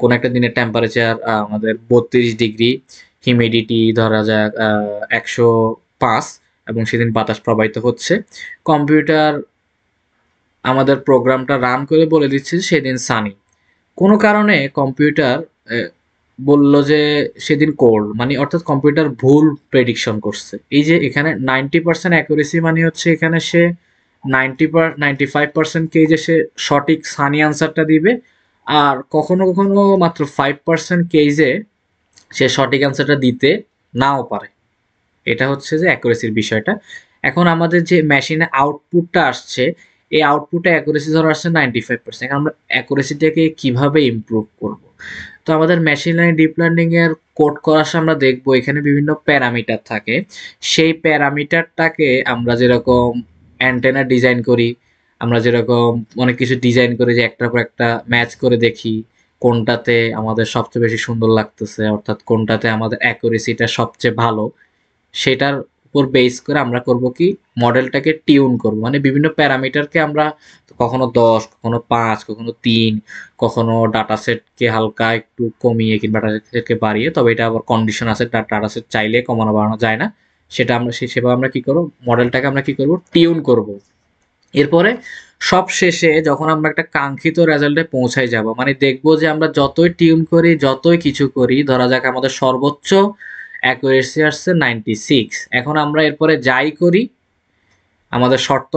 কোনো একটা দিনের টেম্পারেচার আমাদের 32 ডিগ্রি, হিউমিডিটি ধরা যাক 105, এবং সেদিন বাতাস প্রবাহিত হচ্ছে, কম্পিউটার আমাদের প্রোগ্রামটা রান করে বলে দিচ্ছে সেদিন সানি। কোনো কারণে কম্পিউটার বলল যে সেদিন কোল্ড, মানে অর্থাৎ কম্পিউটার ভুল প্রেডিকশন করছে। এই যে এখানে 90% অ্যাকুরেসি মানে হচ্ছে এখানে সে 95% কেজে সে সঠিক সানি আনসারটা দিবে, আর কখনো কখনো মাত্র 5% কেজে সে সঠিক আনসারটা দিতে নাও পারে। এটা হচ্ছে যে অ্যাকুরেসির বিষয়টা। এখন আমাদের যে মেশিনে আউটপুটটা আসছে, এই আউটপুটে অ্যাকুরেসি ধরা আসছে 95%। এখন আমরা অ্যাকুরেসিটাকে কিভাবে ইমপ্রুভ করব? তো আমাদের মেশিন লার্নিং ডিপ লার্নিং এর কোড করার সময় আমরা দেখবো এখানে বিভিন্ন প্যারামিটার থাকে। সেই প্যারামিটারটাকে আমরা যেরকম অ্যান্টেনা ডিজাইন করি, আমরা যেরকম অনেক কিছু ডিজাইন করে যে একটার পর একটা ম্যাচ করে দেখি কোনটাতে আমাদের সবচেয়ে বেশি সুন্দর লাগতেছে, অর্থাৎ কোনটাতে আমাদের অ্যাকুরেসিটা সবচেয়ে ভালো, সেটার উপর বেস করে আমরা করব কি মডেলটাকে টিউন করব। মানে বিভিন্ন প্যারামিটারকে আমরা কখনো 10, কখনো 5, কখনো 3, কখনো ডাটা সেটকে হালকা একটু কমিয়ে কিংবা ডাটা সেটকে বাড়িয়ে, তবে এটা আবার কন্ডিশন আছে, ডাটা সেট চাইলে কমানো বাড়ানো যায় না। সেটা আমরা সেভাবে আমরা কি করব, মডেলটাকে আমরা কি করব, টিউন করব। এরপরে সব শেষে যখন আমরা একটা কাঙ্ক্ষিত রেজাল্টে পৌঁছাই যাব, মানে দেখবো যে আমরা যতই টিউন করি, যতই কিছু করি, ধরা যাক আমাদের সর্বোচ্চ অ্যাকুরেসি আসছে 96। এখন আমরা এরপরে যাই করি, আমাদের শর্ত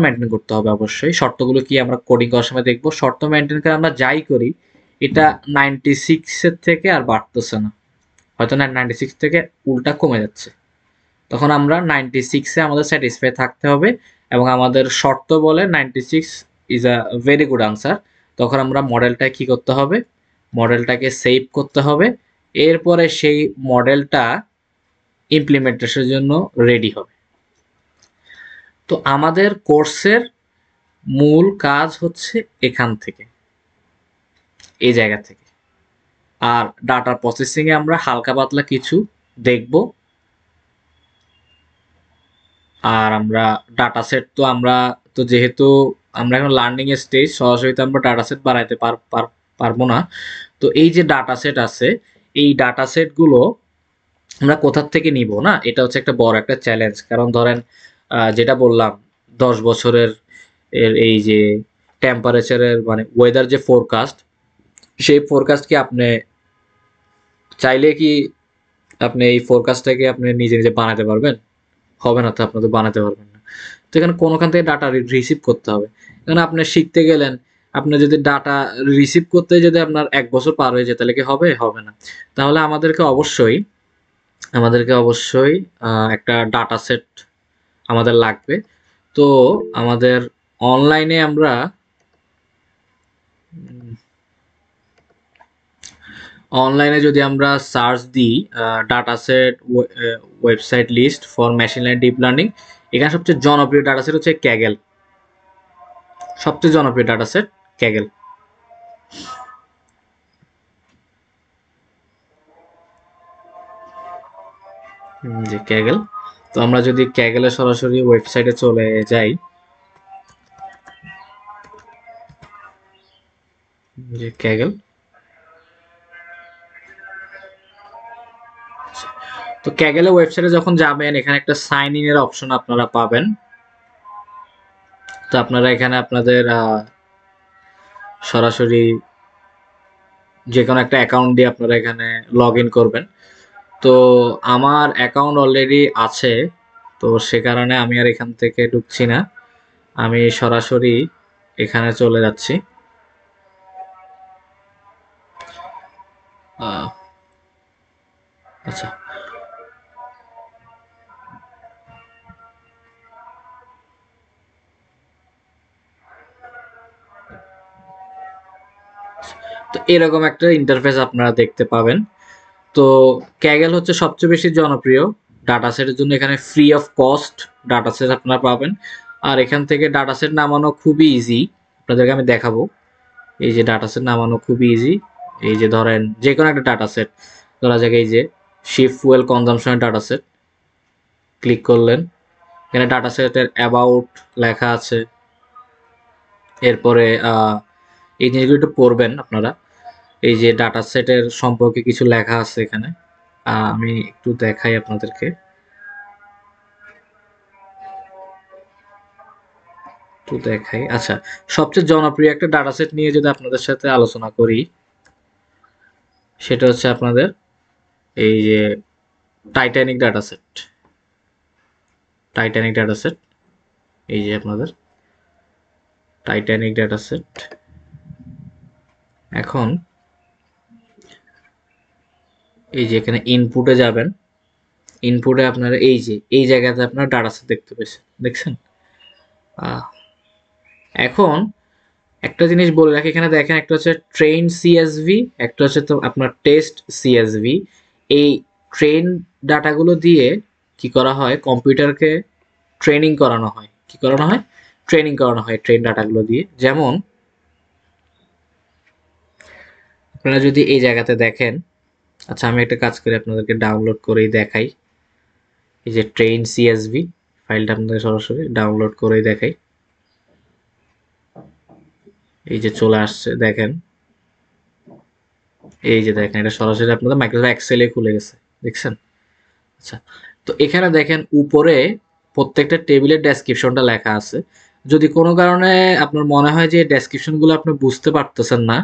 মেনটেন করতে হবে অবশ্যই। শর্তগুলো কি আমরা কোডিং করার সময় দেখবো। শর্ত মেনটেন করে আমরা যাই করি, এটা 96 এর থেকে আর বাড়তেছে না, হয়তো 96 থেকে উল্টা কমে যাচ্ছে, তখন আমরা 96-এ আমাদের স্যাটিসফাই থাকতে হবে এবং আমাদের শর্ত বলে 96 is a very good answer. তখন আমরা মডেলটা কি করতে হবে, মডেলটাকে সেভ করতে হবে। এরপরে সেই মডেলটা ইমপ্লিমেন্টেশনের জন্য রেডি হবে। তো আমাদের কোর্সের মূল কাজ হচ্ছে এখান থেকে, এই জায়গা থেকে। আর ডাটা প্রসেসিংয়ে আমরা হালকা পাতলা কিছু দেখব। আর আমরা ডাটা সেট তো আমরা তো যেহেতু আমরা এখন লার্নিং এর স্টেজ, সরাসরি তো আমরা ডাটা সেট বানাইতে পারবো না। তো এই যে ডাটা সেট আছে, এই ডাটা সেটগুলো আমরা কোথার থেকে নিব না, এটা হচ্ছে একটা বড় একটা চ্যালেঞ্জ। কারণ ধরেন যেটা বললাম 10 বছরের এই যে টেম্পারেচারের মানে ওয়েদার যে ফোরকাস্ট, সেই ফোরকাস্ট কি আপনি চাইলে কি আপনি এই ফোরকাস্টটাকে আপনি নিজে নিজে বানাতে পারবেন? হবে না, তো আপনি তো বানাতে পারবেন না। তো এখানে কোনোখান থেকে ডাটা রিসিভ করতে হবে। এখানে আপনি শিখতে গেলেন, আপনি যদি ডাটা রিসিভ করতে যদি আপনার 1 বছর পার হয়ে যায়, তাহলে কি হবে? হবে না। তাহলে আমাদেরকে অবশ্যই একটা ডাটা সেট আমাদের লাগবে। তো আমাদের অনলাইনে আমরা অনলাইনে যদি আমরা সার্চ দিই data set website list for machine learning deep learning, এখানে সবচেয়ে জনপ্রিয় ডাটা সেট হচ্ছে ক্যাগেল। সবচেয়ে জনপ্রিয় ডাটা সেট ক্যাগেল। যে ক্যাগেল, তো আমরা যদি ক্যাগেলের সরাসরি ওয়েবসাইটে চলে যাই, যে ক্যাগেল, তো ক্যাগেলের ওয়েবসাইটে যখন যাবেন, এখানে একটা সাইন ইন এর অপশন আপনারা পাবেন। তো আপনারা এখানে আপনাদের সরাসরি যে কোনো একটা অ্যাকাউন্ট দিয়ে আপনারা এখানে লগ ইন করবেন। তো আমার অ্যাকাউন্ট অলরেডি আছে, তো সে কারণে আমি আর এখান থেকে ঢুকছি না, আমি সরাসরি এখানে চলে যাচ্ছি। আচ্ছা, তো এরকম একটা ইন্টারফেস আপনারা দেখতে পাবেন। তো ক্যাগেল হচ্ছে সবচেয়ে বেশি জনপ্রিয় ডাটা সেটের জন্য। এখানে free of cost data set আপনারা পাবেন। আর এখান থেকে ডাটা সেট নামানো খুবই ইজি, আপনাদেরকে আমি দেখাবো। এই যে ডাটা সেট নামানো খুবই ইজি। এই যে ধরেন যে কোনো একটা ডাটা সেট, ধরা যাক এই যে শিপ ফুয়েল কনজাম্পশনের ডাটা সেট, ক্লিক করলেন, এখানে ডাটা সেটের অ্যাবাউট লেখা আছে। এরপরে এই জিনিসগুলো একটু পড়বেন আপনারা। এই যে ডাটা সেটের সম্পর্কে কিছু লেখা আছে এখানে, আমি একটু দেখাই আপনাদেরকে, একটু দেখাই। আচ্ছা, সবচেয়ে জনপ্রিয় একটা ডাটা সেট নিয়ে যদি আপনাদের সাথে আলোচনা করি, সেটা হচ্ছে আপনাদের এই যে টাইটানিক ডাটাসেট। টাইটানিক ডাটাসেট, এই যে আপনাদের টাইটানিক ডাটাসেট। এখন এই যে এখানে ইনপুটে যাবেন, ইনপুটে আপনারা এই যে এই জায়গাতে আপনার ডাটাসেট দেখতে পেয়েছেন, দেখছেন? এখন একটা জিনিস বলে রাখি, এখানে দেখেন একটা হচ্ছে ট্রেন সিএসভি, একটা হচ্ছে তো আপনার টেস্ট সিএসভি। এই ট্রেন ডাটাগুলো দিয়ে কি করা হয়, কম্পিউটারকে ট্রেনিং করানো হয়। কি করানো হয়? ট্রেনিং করানো হয় ট্রেন ডাটাগুলো দিয়ে। যেমন আপনারা যদি এই জায়গাতে দেখেন, আচ্ছা আমি একটা কাজ করি, আপনাদেরকে ডাউনলোড করেই দেখাই। এই যে ট্রেন সিএসভি ফাইলটা আপনাদের সরাসরি ডাউনলোড করেই দেখাই। এই যে চলে আসছে, দেখেন এই যে দেখেন, এটা সরাসরি আপনাদের মাইক্রোসফট এক্সেলে খুলে গেছে, দেখছেন? আচ্ছা, তো এখানে দেখেন উপরে প্রত্যেকটা টেবিলের ডেসক্রিপশনটা লেখা আছে। যদি কোনো কারণে আপনার মনে হয় যে ডেসক্রিপশনগুলো আপনি বুঝতে পারতেছেন না,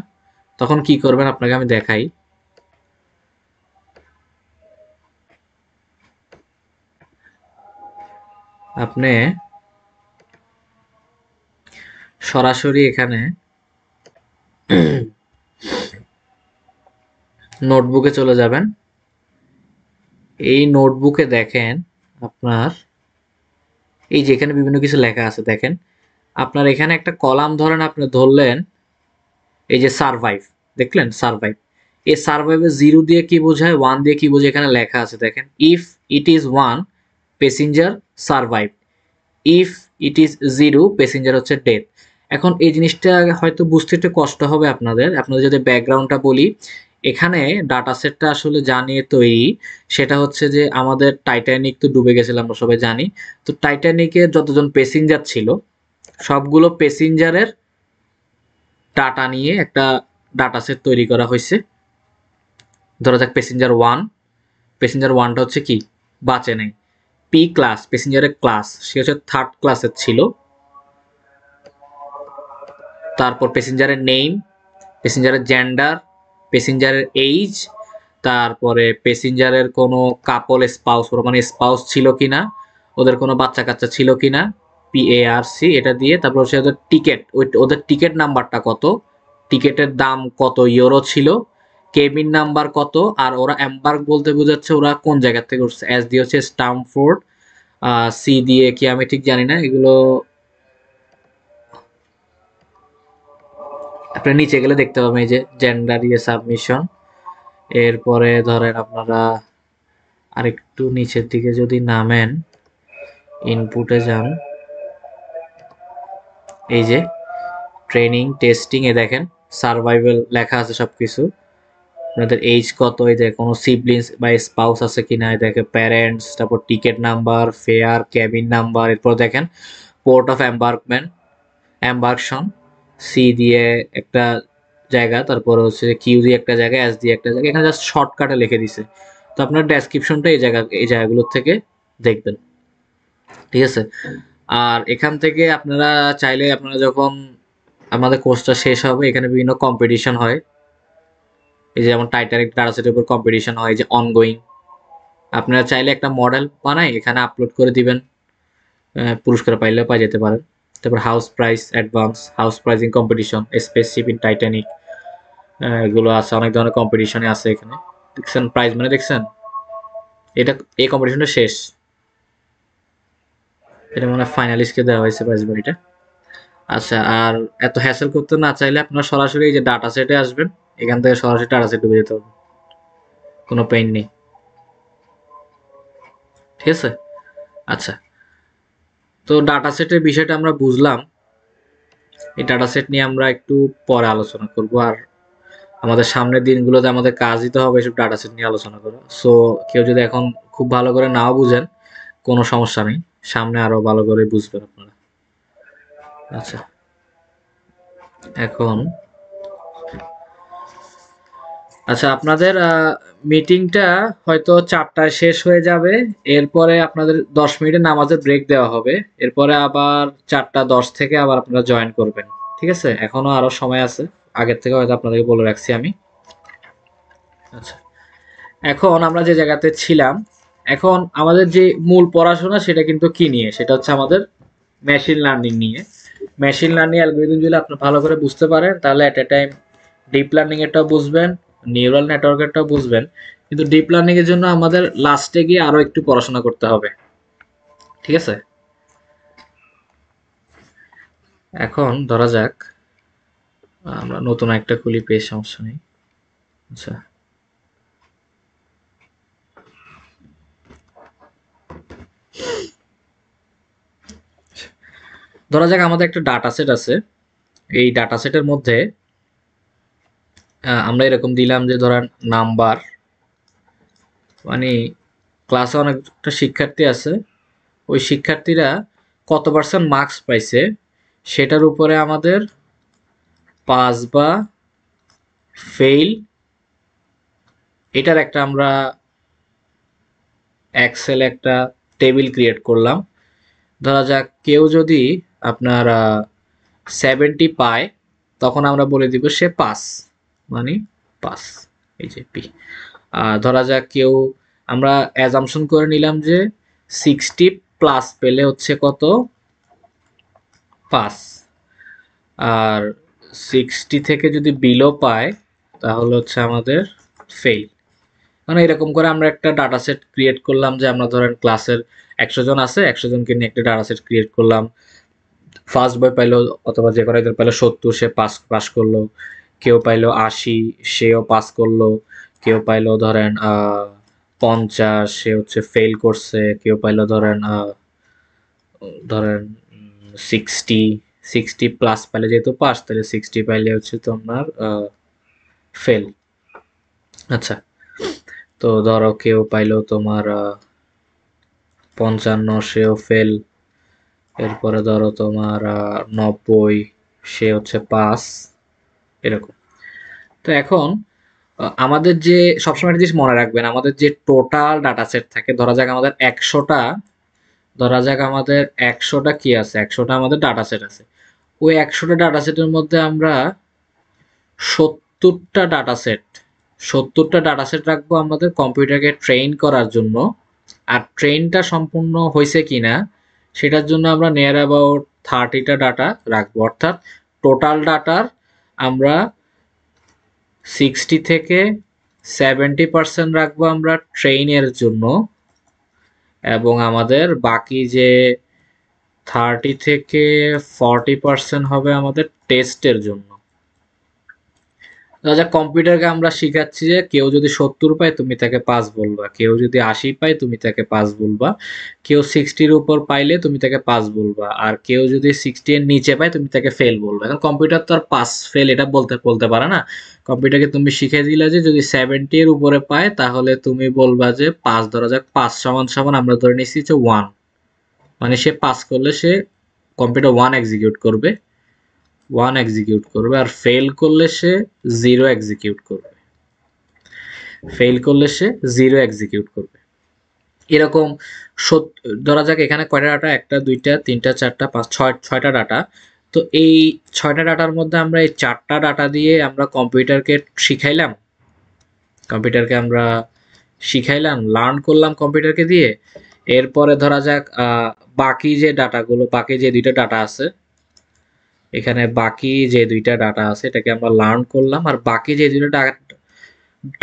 তখন কি করবেন আপনাকে আমি দেখাই। আপনি সরাসরি এখানে নোটবুকে চলে যাবেন। এই নোটবুকে দেখেন আপনার এই যে এখানে বিভিন্ন কিছু লেখা আছে, দেখেন আপনার এখানে একটা কলাম ধরেন, আপনি ধরলেন এই যে সারভাইভ, দেখলেন সারভাইভ। এই সারভাইভে 0 দিয়ে কি বোঝায়, 1 দিয়ে কি বোঝায়, এখানে লেখা আছে দেখেন, if it is 1 passenger survive, if it is 0 passenger হচ্ছে ডেথ। এখন এই জিনিসটা হয়তো বুঝতে একটু কষ্ট হবে আপনাদের যদি ব্যাকগ্রাউন্ডটা বলি। এখানে ডাটা সেটটা আসলে জানিয়ে তৈরি, সেটা হচ্ছে যে আমাদের টাইটানিক তো ডুবে গেছিল, আমরা সবাই জানি। তো টাইটানিকের যতজন প্যাসেঞ্জার ছিল, সবগুলো প্যাসেঞ্জারের ডাটা নিয়ে একটা ডাটা সেট তৈরি করা হয়েছে। ধরা যাক প্যাসেঞ্জার 1, প্যাসেঞ্জার 1টা হচ্ছে কি, বাঁচে নাই। পি ক্লাস, প্যাসেঞ্জারের ক্লাস, সে হচ্ছে 3rd ক্লাসের ছিল। তারপর প্যাসেঞ্জারের নেম, প্যাসেঞ্জারের জেন্ডার, প্যাসেঞ্জারের এইজ, তারপরে প্যাসেঞ্জারের কোনো কাপল স্পাউস, ওর মানে স্পাউস ছিল কিনা, ওদের কোনো বাচ্চা কাচ্চা ছিল কিনা, PARC এটা দিয়ে। তারপর হচ্ছে ওদের টিকিট, ওদের টিকিট নাম্বারটা কত, টিকিটের দাম কত ইউরো ছিল, কেবিন নাম্বার কত, আর ওরা এম্বার্ক বলতে বোঝাচ্ছে ওরা কোন জায়গা থেকে উঠছে। S দিয়ে হচ্ছে স্টামফোর্ড, C দিয়ে কি আমি ঠিক জানি না, এগুলো আপনার নিচে গেলে দেখতে পাবেন। এই যে জেন্ডার ইয়ে সাবমিশন, এরপরে ধরেন আপনারা আরেকটু নিচের দিকে যদি নামেন, ইনপুটে যান, এই যে ট্রেনিং টেস্টিং এ দেখেন সার্ভাইভাল লেখা আছে সবকিছু। আপনাদের এইজ কত, এই যে কোনো সিবলিংস বা স্পাউস আছে কিনা, এই দেখে প্যারেন্টস, তারপর ticket number, fair, cabin number. এরপর দেখেন পোর্ট অফ এম্বার্কশন, সি দিয়ে একটা জায়গা, তারপর হচ্ছে কিউ দিয়ে একটা জায়গা, এস দিয়ে একটা জায়গা। এখানে জাস্ট শর্টকাটে লিখে দিছে। তো আপনার ডেসক্রিপশনটা এই জায়গাগুলোর থেকে দেখবেন, ঠিক আছে? আর এখান থেকে আপনারা চাইলে, আপনারা যখন আমাদের কোর্সটা শেষ হবে, এখানে বিভিন্ন কম্পিটিশন হয়। এই যে যেমন টাইটানিক ডাটাসেটের উপর কম্পিটিশন হয়, যে অনগোয়িং। আপনারা চাইলে একটা মডেল বানাই এখানে আপলোড করে দিবেন, পুরস্কার পাইলেও পাই যেতে পারেন। তারপর house price advance, house pricing competition, spaceship in Titanic, এগুলো আছে, অনেক ধরনের কম্পিটিশনে আছে এখানে। দেখছেন প্রাইজ মানে, দেখছেন এটা, এই কম্পিটিশনটা শেষ। এটা মনে হয় ফাইনালিস্টকে দেওয়া হয়েছে প্রাইজ মানিটা। আচ্ছা, আর এত হ্যাসেল করতে না চাইলে আপনারা সরাসরি এই যে ডাটা সেটে আসবেন, এখান থেকে সরাসরি ডাটা সেট ঢুকে যেতে হবে, কোনো পেইন নেই, ঠিক আছে? আচ্ছা, তো ডাটা সেটের বিষয়টা আমরা বুঝলাম। এই ডাটা সেট নিয়ে আমরা একটু পরে আলোচনা করব। আর আমাদের সামনের দিনগুলোতে আমাদের কাজ দিতে হবে এসব ডাটা সেট নিয়ে আলোচনা করা। সো কেউ যদি এখন খুব ভালো করে নাও বুঝেন, কোনো সমস্যা নেই, সামনে আরো ভালো করে বুঝবেন আপনারা। আচ্ছা, এখন আচ্ছা আপনাদের মিটিংটা হয়তো 4টায় শেষ হয়ে যাবে। এরপরে আপনাদের 10 মিনিটের নামাজের ব্রেক দেওয়া হবে। এরপরে আবার 4টা 10 থেকে আবার আপনারা জয়েন করবেন, ঠিক আছে? এখনো আরো সময় আছে, আগের থেকে হয়তো আপনাদেরকে বলে রাখছি আমি। আচ্ছা, এখন আমরা যে জায়গাতে ছিলাম, এখন আমাদের যে মূল পড়াশোনা সেটা কিন্তু কি নিয়ে, সেটা হচ্ছে আমাদের মেশিন লার্নিং নিয়ে। মেশিন লার্নিং অ্যালগরিদম যদি আপনি ভালো করে বুঝতে পারেন তাহলে এট এ টাইম ডিপ লার্নিং এরটাও বুঝবেন, নিউরাল নেটওয়ার্কেরটাও বুঝবেন। কিন্তু ডিপ লার্নিং এর জন্য আমাদের লাস্টে গিয়ে আরো একটু পড়াশোনা করতে হবে, ঠিক আছে? এখন ধরা যাক আমরা নতুন একটা খুলি পেজ, সমস্যা নেই। আচ্ছা, ধরা যাক আমাদের একটা ডাটা সেট আছে। এই ডাটা সেটের মধ্যে আমরা এরকম দিলাম যে ধরেন নাম্বার, মানে ক্লাসে অনেকটা শিক্ষার্থী আছে, ওই শিক্ষার্থীরা কত পার্সেন্ট মার্কস পাইছে সেটার উপরে আমাদের পাস বা ফেইল এটার একটা আমরা এক্সেল একটা টেবিল ক্রিয়েট করলাম। ধরা যাক কেউ যদি আপনার 70 পায় তখন আমরা বলে দিব সে পাস, মানে পাস, এই যে পি। ধরা যাক কেউ, আমরা অ্যাজাম্পশন করে নিলাম যে 60 প্লাস পেলে হচ্ছে কত, পাস। আর 60 থেকে যদি বিলো পায় তাহলে হচ্ছে আমাদের ফেল। মানে এরকম করে আমরা একটা ডাটা সেট ক্রিয়েট করলাম যে আমরা ধরেন ক্লাসের 100 জন আছে, 100 জনকে নিয়ে একটা ডাটা সেট ক্রিয়েট করলাম। ফার্স্ট বয় পাইলো অথবা যে কোনো একজন পাইলো 70, সে পাস পাস করলো। কেউ পাইলো 80, সেও পাস করলো। কেউ পাইলো ধরেন 50, সে হচ্ছে ফেল করছে। কেউ পাইলো ধরেন ধরেন 60, 60 প্লাস পাইলে যেহেতু পাস, তাহলে 60 পাইলে হচ্ছে তোমার ফেল। আচ্ছা, তো ধরো কেউ পাইলো তোমার 55, সেও ফেল। এরপরে ধরো তোমার 90, সে হচ্ছে পাস, এরকম। তো এখন আমাদের যে সবসময় একটা জিনিস মনে রাখবেন, আমাদের যে টোটাল ডাটা সেট থাকে, ধরা যাক আমাদের 100টা, ধরা যাক আমাদের 100টা কি আছে, 100টা আমাদের ডাটা সেট আছে। ওই 100টা ডাটা সেটের মধ্যে আমরা 70টা ডাটা সেট, 70টা ডাটা সেট রাখবো আমাদের কম্পিউটারকে ট্রেন করার জন্য। আর ট্রেনটা সম্পূর্ণ হয়েছে কিনা সেটার জন্য আমরা নিয়ার অ্যাবাউট 30টা ডাটা রাখবো। অর্থাৎ টোটাল ডাটার আমরা 60 থেকে 70% রাখবো আমরা ট্রেনের জন্য, এবং আমাদের বাকি যে 30 থেকে 40% হবে আমাদের টেস্টের জন্য। রাজা কম্পিউটারকে আমরা শিখাচ্ছি যে কেউ যদি 70 পায় তুমি তাকে পাস বলবা, কেউ যদি 80 পায় তুমি তাকে পাস বলবা, কেউ 60-র উপর পাইলে তুমি তাকে পাস বলবা, আর কেউ যদি 60 এর নিচে পায় তুমি তাকে ফেল বলবা। এখন কম্পিউটার তো আর পাস ফেল এটা বলতে পারে না। কম্পিউটারকে তুমি শিখিয়ে দিলে যে যদি 70 এর উপরে পায় তাহলে তুমি বলবা যে পাস, ধরা যাক পাস সমান সমান আমরা ধরে নিচ্ছি যে 1, মানে সে পাস করলে সে কম্পিউটার 1 এক্সিকিউট করবে, 1 এক্সিকিউট করবে, আর ফেল করলে সে 0 এক্সিকিউট করবে, ফেল করলে সে 0 এক্সিকিউট করবে। এরকম ধরা যাক এখানে কয়টা ডাটা, 1টা 2টা 3টা 4টা 5 6টা ডাটা। তো এই 6টা ডাটার মধ্যে আমরা এই 4টা ডাটা দিয়ে আমরা কম্পিউটারকে শিখাইলাম, কম্পিউটারকে আমরা শিখাইলাম, লার্ন করলাম কম্পিউটারকে দিয়ে। এরপরে ধরা যাক বাকি যে ডাটাগুলো, বাকি যে 2টা ডাটা আছে, এখানে বাকি যে 2টা ডাটা আছে এটাকে আমরা লার্ন করলাম, আর বাকি যে 2টা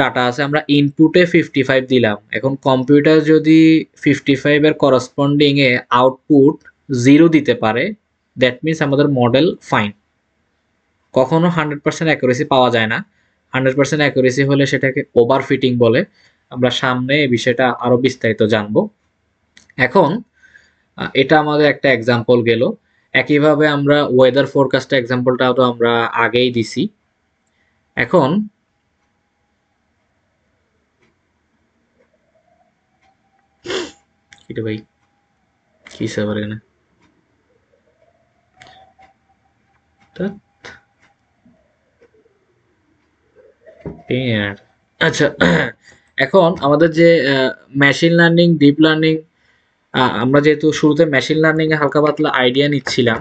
ডাটা আছে আমরা ইনপুটে 55 দিলাম। এখন কম্পিউটার যদি 55 এর করসপন্ডিং এ আউটপুট 0 দিতে পারে, দ্যাট মিন্স আমাদের মডেল ফাইন। কখনো 100% অ্যাকুরেসি পাওয়া যায় না, 100% অ্যাকুরেসি হলে সেটাকে ওভারফিটিং বলে। আমরা সামনে এই বিষয়টা আরো বিস্তারিত জানবো। এখন এটা আমাদের একটা এক্সাম্পল গেল। একইভাবে আমরা ওয়েদার ফোরকাস্ট এক্সাম্পলটাও তো আমরা আগেই দিছি। এখন এটা ভাই কি সার্ভার এখানে, আচ্ছা, এখন আমাদের যে মেশিন লার্নিং, ডিপ লার্নিং, আমরা যেহেতু শুরুতে মেশিন লার্নিং এ হালকা পাতলা আইডিয়া নিচ্ছিলাম,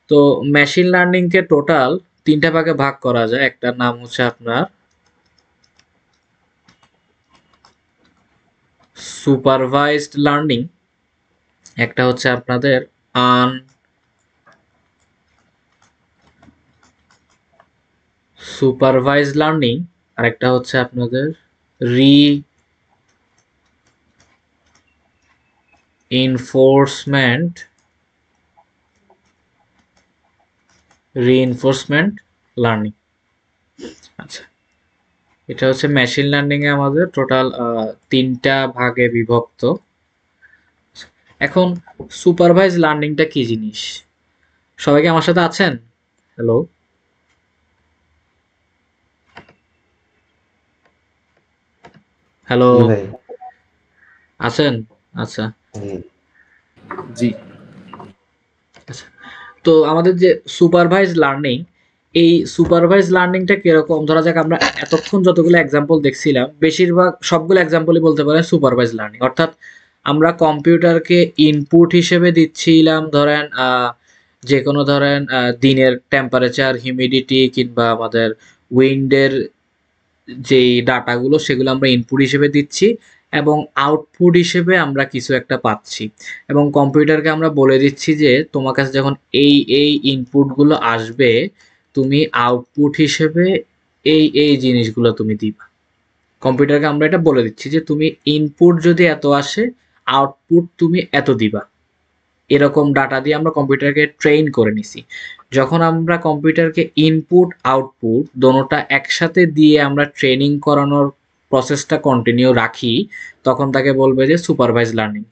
তো মেশিন লার্নিং কে টোটাল 3টা ভাগে ভাগ করা যায়। একটার নাম হচ্ছে আপনার সুপারভাইজড লার্নিং, একটা হচ্ছে আপনাদের আনসুপারভাইজড লার্নিং, আর একটা হচ্ছে আপনাদের রিইনফোর্সমেন্ট লার্নিং। আচ্ছা, এটা হচ্ছে মেশিন লার্নিং এ আমাদের টোটাল 3টা ভাগে বিভক্ত। এখন সুপারভাইজ লার্নিংটা কি জিনিস? সবাই কি আমার সাথে আছেন? হ্যালো, হ্যালো, জি ভাই। আছেন? আচ্ছা জি। জি। আচ্ছা, তো আমাদের যে সুপারভাইজ লার্নিং, এই সুপারভাইজ লার্নিংটা কিরকম? ধরা যাক আমরা এতক্ষণ যতগুলো এক্সাম্পল দেখছিলাম, বেশিরভাগ সবগুলো এক্সাম্পলই বলতে পারেন সুপারভাইজ লার্নিং। অর্থাৎ আমরা কম্পিউটারকে ইনপুট হিসেবে দিচ্ছিলাম, ধরেন যে কোনো ধরেন দিনের টেম্পারেচার, হিউমিডিটি কিংবা আমাদের উইন্ডের যেই ডাটাগুলো সেগুলো আমরা ইনপুট হিসেবে দিচ্ছি, এবং আউটপুট হিসেবে আমরা কিছু একটা পাচ্ছি, এবং কম্পিউটারকে আমরা বলে দিচ্ছি যে তোমার কাছে যখন এই ইনপুটগুলো আসবে, তুমি আউটপুট হিসেবে এই জিনিসগুলো তুমি দিবা। কম্পিউটারকে আমরা এটা বলে দিচ্ছি যে তুমি ইনপুট যদি এত আসে, আউটপুট তুমি এত দিবা। এরকম ডাটা দিয়ে আমরা কম্পিউটারকে ট্রেন করে নিছি। যখন আমরা কম্পিউটারকে ইনপুট আউটপুট দোনোটা একসাথে দিয়ে আমরা ট্রেনিং করানোর প্রসেসটা কন্টিনিউ রাখি, তখন তাকে বলবে যে সুপারভাইজ লার্নিং।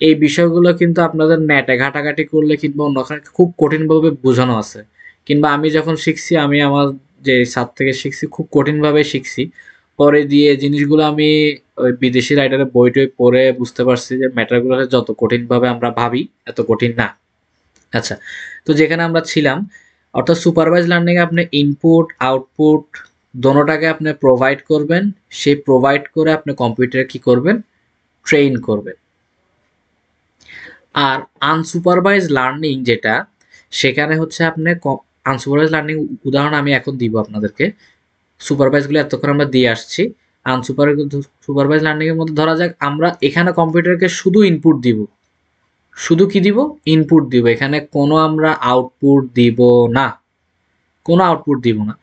এই বিষয়গুলো কিন্তু আপনাদের নেটে ঘাটাঘাটি করলে কিংবা অন্যখানে খুব কঠিনভাবে বোঝানো আছে, কিংবা আমি যখন শিখছি, আমি আমার যে স্যার থেকে শিখছি খুব কঠিনভাবে শিখছি। পরে দিয়ে জিনিসগুলো আমি ওই বিদেশি রাইটারের বই টই পড়ে বুঝতে পারছি যে ম্যাটারগুলো যত কঠিনভাবে আমরা ভাবি এত কঠিন না। আচ্ছা, তো যেখানে আমরা ছিলাম, অর্থাৎ সুপারভাইজ লার্নিং এ আপনি ইনপুট আউটপুট দোনোটাকে আপনি প্রোভাইড করবেন, সেই প্রোভাইড করে আপনি কম্পিউটারে কি করবেন? ট্রেন করবেন। আর আনসুপারভাইজ লার্নিং যেটা, সেখানে হচ্ছে আপনি আনসুপারভাইজ লার্নিং উদাহরণ আমি এখন দিব আপনাদেরকে। সুপারভাইজগুলো এতক্ষণ আমরা দিয়ে আসছি। সুপারভাইজ লার্নিং এর মধ্যে ধরা যাক আমরা এখানে কম্পিউটারকে শুধু ইনপুট দিব, শুধু কি দিব? ইনপুট দিব। এখানে কোনো আমরা আউটপুট দিব না, কোনো আউটপুট দিব না।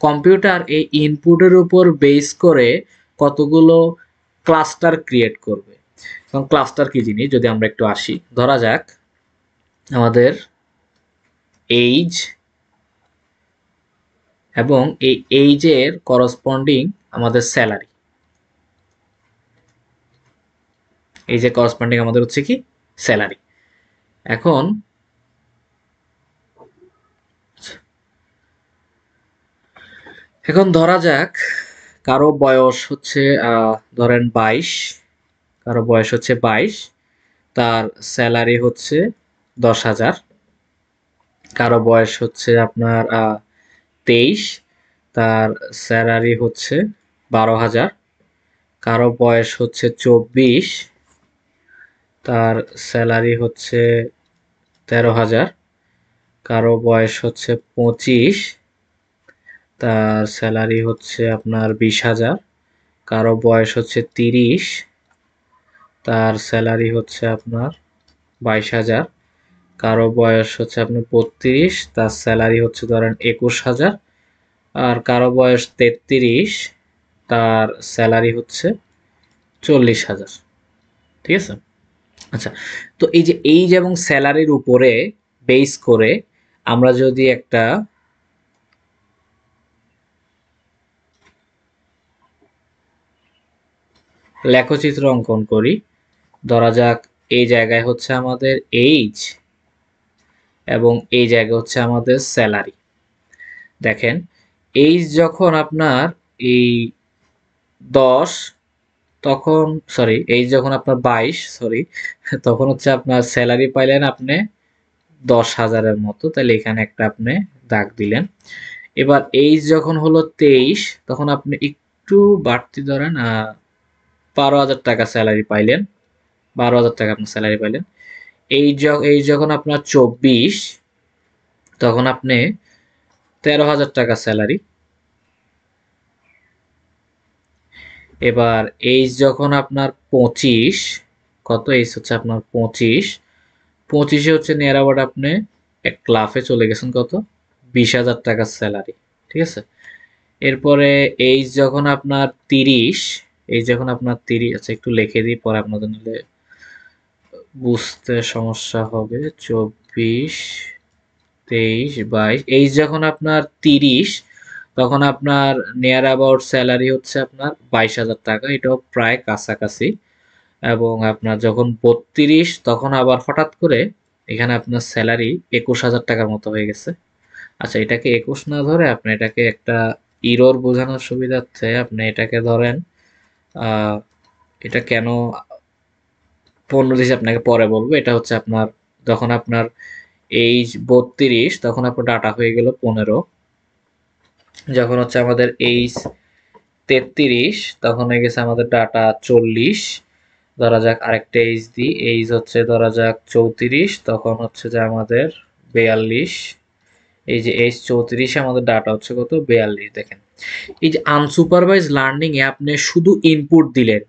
কম্পিউটার এই ইনপুটের উপর বেস করে কতগুলো ক্লাস্টার ক্রিয়েট করবে। এবং ক্লাস্টার কি জিনিস যদি আমরা একটু আসি, ধরা যাক আমাদের এইজ, এবং এই এইজের করসপন্ডিং আমাদের স্যালারি, এই যে করসপন্ডিং আমাদের হচ্ছে কি? স্যালারি। এখন এখন ধরা যাক কারো বয়স হচ্ছে ধরেন 22, কারো বয়স হচ্ছে 22, তার স্যালারি হচ্ছে 10,000। কারো বয়স হচ্ছে আপনার 23, তার স্যালারি হচ্ছে 12,000। কারো বয়স হচ্ছে 24, তার স্যালারি হচ্ছে 13,000। কারো বয়স হচ্ছে 25, তার স্যালারি হচ্ছে আপনার 20,000। কারো বয়স হচ্ছে 30, তার স্যালারি হচ্ছে আপনার 22,000। কারো বয়স হচ্ছে আপনার 32, তার স্যালারি হচ্ছে ধরেন 21,000। আর কারো বয়স 33, তার স্যালারি হচ্ছে 40,000। ঠিক আছে? আচ্ছা, তো এই যে এইজ এবং স্যালারির উপরে বেস করে আমরা যদি একটা লেখচিত্র অঙ্কন করি, ধরা যাক এই জায়গায় হচ্ছে আমাদের এইজ এবং এই জায়গায় হচ্ছে আমাদের স্যালারি। দেখেন, এইজ যখন আপনার এই 10, তখন সরি এইজ যখন আপনার 22, সরি, তখন হচ্ছে আপনার স্যালারি পাইলেন আপনি 10,000-এর মতো, তাহলে এখানে একটা আপনি দাগ দিলেন। এবার এইজ যখন হলো 23, তখন আপনি একটু বাড়তি ধরেন 12,000 টাকা স্যালারি পাইলেন, 12,000 টাকা আপনি স্যালারি পাইলেন। এইজ যখন আপনার 24, তখন আপনি 13,000 টাকা স্যালারি। এবার এইজ যখন আপনার 25, কত এইজ হচ্ছে আপনার 25, 25-এ হচ্ছে নিয়ার অ্যাবাউট আপনি এক লাফে চলে গেছেন কত 20,000 টাকার স্যালারি, ঠিক আছে। এরপরে এইজ যখন আপনার 30, এইজ যখন আপনার 30, আচ্ছা একটু লিখে দিই পরে আপনাদের নিলে বুঝতে সমস্যা হবে। 24, 23, 22, এইজ যখন আপনার 30, তখন আপনার নিয়ার অ্যাবাউট স্যালারি হচ্ছে আপনার 22,000 টাকা, এটাও প্রায় কাছাকাছি। এবং আপনার যখন 32, তখন আবার হঠাৎ করে এখানে আপনার স্যালারি 21,000 টাকার মতো হয়ে গেছে। আচ্ছা এটাকে 21 না ধরে আপনি এটাকে একটা ইরোর বোঝানোর সুবিধার্থে আপনি এটাকে ধরেন, এটা কেন 15 দিয়েছি আপনাকে পরে বলবো। এটা হচ্ছে আপনার যখন আপনার এইজ 32, তখন আপনার ডাটা হয়ে গেল 15। যখন হচ্ছে আমাদের এইজ 33, তখন হয়ে গেছে আমাদের ডাটা 40। ধরা যাক আরেকটা এইজ দিই, এইজ হচ্ছে ধরা যাক 34, তখন হচ্ছে যে আমাদের 42। এই যে এইজ 34-এ আমাদের ডাটা হচ্ছে কত 42। দেখেন এই যে আনসুপারভাইজ লার্নিং এ আপনি শুধু ইনপুট দিলেন,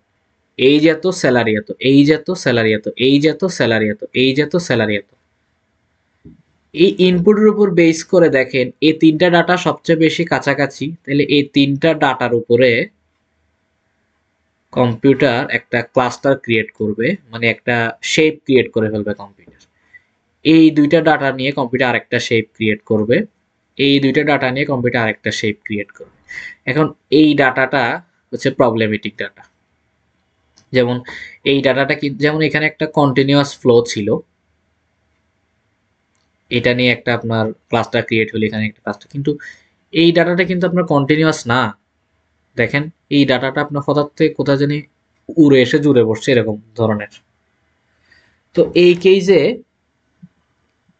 এই যে এত স্যালারি এত, এই যে এত স্যালারি এত, এই যে এত স্যালারি এত, এই যে এত স্যালারি এত, এই ইনপুটের উপর বেস করে দেখেন এই তিনটা ডাটা সবচেয়ে বেশি কাছাকাছি, তাহলে এই তিনটা ডাটার উপরে কম্পিউটার একটা ক্লাস্টার ক্রিয়েট করবে, মানে একটা শেপ ক্রিয়েট করে ফেলবে কম্পিউটার। এই দুইটা ডাটা নিয়ে কম্পিউটার আরেকটা শেপ ক্রিয়েট করবে, এই দুইটা ডাটা নিয়ে কম্পিউটার আরেকটা শেপ ক্রিয়েট করবে। এখন এই ডাটাটা হচ্ছে প্রবলেমেটিক ডাটা। যেমন এই ডাটাটা কি, যেমন এখানে একটা কন্টিনিউয়াস ফ্লো ছিল, এটা নিয়ে একটা আপনার ক্লাস্টার ক্রিয়েট হলো, এখানে একটা ক্লাস্টার, কিন্তু এই ডাটাটা কিন্তু আপনার কন্টিনিউয়াস না। দেখেন এই ডাটাটা আপনার হঠাৎ থেকে কোথায় জানি উড়ে এসে জুড়ে বসছে এরকম ধরনের। তো এই কেসে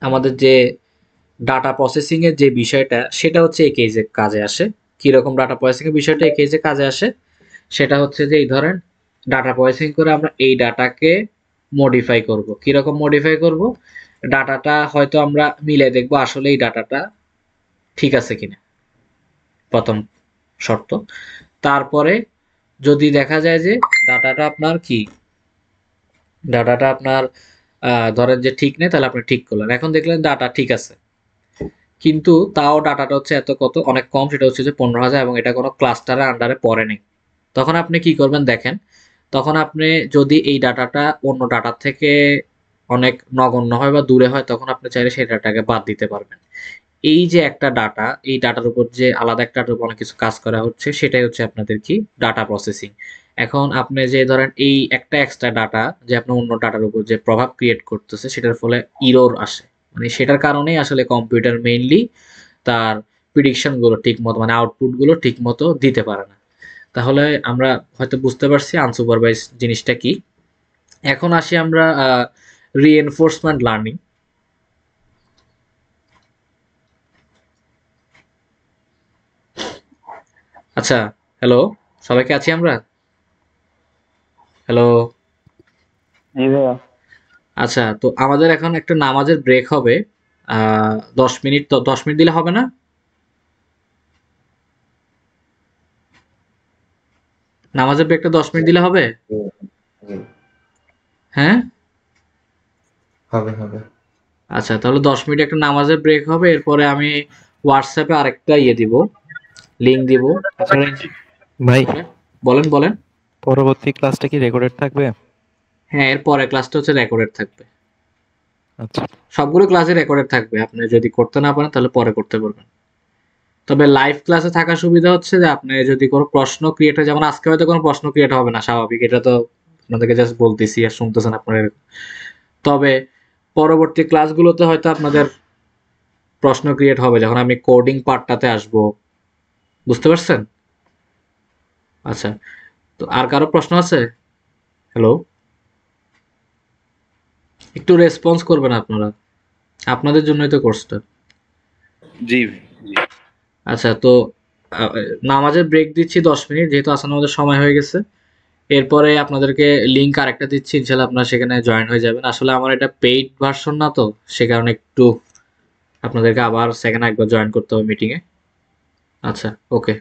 আমাদের যে ডাটা প্রসেসিং এর যে বিষয়টা, সেটা হচ্ছে এই কেসে কাজে আসে। কিরকম ডাটা প্রসেসিং এর বিষয়টা এই কেসে কাজে আসে, সেটা হচ্ছে যে এই ধরেন ডাটা প্রসেসিং করে আমরা এই ডাটাকে মডিফাই করব। কিরকম মডিফাই করব, ডাটাটা হয়তো আমরা মিলে দেখব আসলে এই ডাটাটা ঠিক আছে কিনা, প্রথম শর্ত। তারপরে যদি দেখা যায় যে ডাটাটা আপনার কি, ডাটাটা আপনার ধরেন যে ঠিক নেই, তাহলে আপনি ঠিক করলেন। এখন দেখলেন ডাটা ঠিক আছে, কিন্তু তাও ডাটাটা হচ্ছে এত কত অনেক কম, সেটা হচ্ছে যে 15,000, এবং এটা কোনো ক্লাস্টারের আন্ডারে পড়ে নেই। তখন আপনি কি করবেন দেখেন, তখন আপনি যদি এই ডাটাটা অন্য ডাটার থেকে অনেক নগণ্য হয় বা দূরে হয়, তখন আপনি চাইলে সেই ডাটাকে বাদ দিতে পারবেন। এই যে একটা ডাটা, এই ডাটার উপর যে আলাদা একটা ডাটার উপর অনেক কিছু কাজ করা হচ্ছে, সেটাই হচ্ছে আপনাদের কি ডাটা প্রসেসিং। এখন আপনি যে ধরেন এই একটা এক্সট্রা ডাটা যে আপনার অন্য ডাটার উপর যে প্রভাব ক্রিয়েট করতেছে, সেটার ফলে ইরর আসে, মানে সেটার কারণেই আসলে কম্পিউটার মেইনলি তার প্রিডিকশন গুলো ঠিক মতো, মানে আউটপুট গুলো ঠিক মতো দিতে পারে না। তাহলে আমরা হয়তো বুঝতে পারছি আনসুপারভাইজ জিনিসটা কি। এখন আসি আমরা রিএনফোর্সমেন্ট লার্নিং। আচ্ছা, হ্যালো, সবাইকে আছি আমরা, হ্যালো। জি ভাইয়া। আচ্ছা, তো আমাদের এখন একটা নামাজের ব্রেক হবে 10 মিনিট। তো 10 মিনিট দিলে হবে না? নামাজের ব্রেকটা 10 মিনিট দিলে হবে? হ্যাঁ, হবে হবে। আচ্ছা তাহলে 10 মিনিট একটা নামাজের ব্রেক হবে, এরপরে আমি হোয়াটসঅ্যাপে আরেকটা ইয়ে দিব, লিঙ্ক দিব। আপনারা ভাই, বলেন বলেন। পরবর্তী ক্লাসটা কি রেকর্ডেড থাকবে? হ্যাঁ, এর পরের ক্লাসটা হচ্ছে রেকর্ডেড থাকবে, আচ্ছা, সবগুলো ক্লাসে রেকর্ডেড থাকবে। আপনি যদি করতে না পারেন তাহলে পরে করতে পারবেন। তবে লাইভ ক্লাসে থাকার সুবিধা হচ্ছে যে আপনি যদি কোনো প্রশ্ন ক্রিয়েট হয়, যেমন আজকে হয়তো কোনো প্রশ্ন ক্রিয়েট হবে না, স্বাভাবিক, এটা তো আপনাদেরকে জাস্ট বলতেছি আর শুনতেছেন আপনারা এরকম। তবে পরবর্তী ক্লাসগুলোতে হয়তো আপনাদের প্রশ্ন ক্রিয়েট হবে যখন আমি কোডিং পার্টটাতে আসব। বুঝতে পারছেন? আচ্ছা, তো আর কারো প্রশ্ন আছে? হ্যালো, একটু রেসপন্স করবেন আপনারা, আপনাদের জন্যই তো কোর্সটা। জি জি। আচ্ছা, তো আহ, নামাজের ব্রেক দিচ্ছি 10 মিনিট, যেহেতু আসলে আমাদের সময় হয়ে গেছে। এরপরে আপনাদেরকে লিঙ্ক আরেকটা দিচ্ছি, ইনশাল্লাহ আপনারা সেখানে জয়েন হয়ে যাবেন। আসলে আমার এটা পেইড ভার্সন না, তো সে কারণে একটু আপনাদেরকে আবার সেকেন্ড একবার জয়েন করতে হবে মিটিংয়ে। আচ্ছা, ওকে,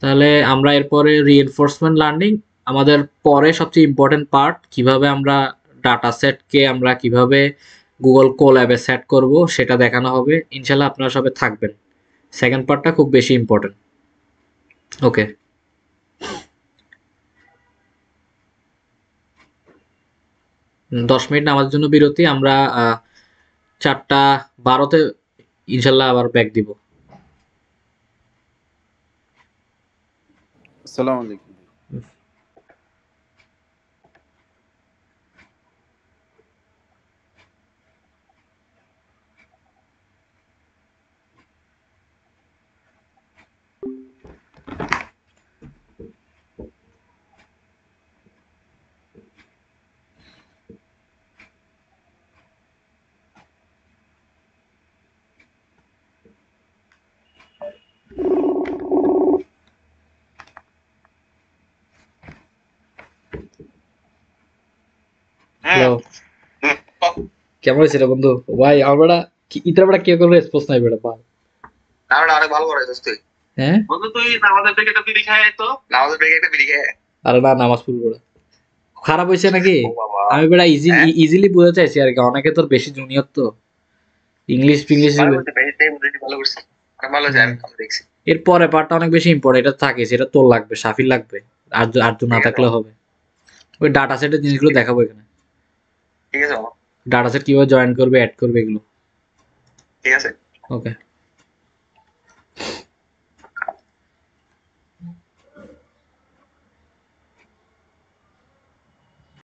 তাহলে আমরা এরপরে রিইনফোর্সমেন্ট লার্নিং, আমাদের পরে সবচেয়ে ইম্পর্টেন্ট পার্ট, কিভাবে আমরা ডাটা সেটকে আমরা কিভাবে গুগল কোল্যাবে সেট করব সেটা দেখানো হবে। ইনশাল্লাহ আপনারা সবাই থাকবেন। সেকেন্ড পার্টটা খুব বেশি ইম্পর্টেন্ট। ওকে, 10 মিনিট আমাদের জন্য বিরতি। আমরা 4:12-তে ইনশাল্লাহ আবার ব্যাক দিব। আসসালামু আলাইকুম। হ্যালো, কেমন হয়েছে রে বন্ধু? ভাই আমার বেটা ইতার বেটা কেউ কোনো রেসপন্স নাই বেটা পা। না অনেক ভালো করাইছিস তুই। হ্যাঁ বন্ধু তুই নামাজের ব্রেকে একটা বিড়ি খায় তো, নামাজের ব্রেকে একটা বিড়ি খায়। আরে না, নামাজ পড়বো বেটা। খারাপ হয়েছে নাকি? ও বাবা, আমি বেটা হ্যাঁ? ইজিলি বুঝতে চাইছি আর কি, অনেকে তোর বেশি জুনিয়র তো ইংলিশ ফিংলিশ। ভালো করতে পারি, তাই বুঝতে ভালো করছিস। অনেক ভালো যায়, আমি দেখছি। এর পরে পার্টটা অনেক বেশি ইম্পর্টেন্ট, এটা থাকে, সেটা তোর লাগবে, সাফির লাগবে, আর আর না থাকলে হবে। ওই ডাটা সেটের জিনিসগুলো দেখাবো এখানে, ঠিক আছে মামা, ডাটা সেট কিভাবে জয়েন করবে, অ্যাড করবে, এগুলো। ঠিক আছে। ওকে।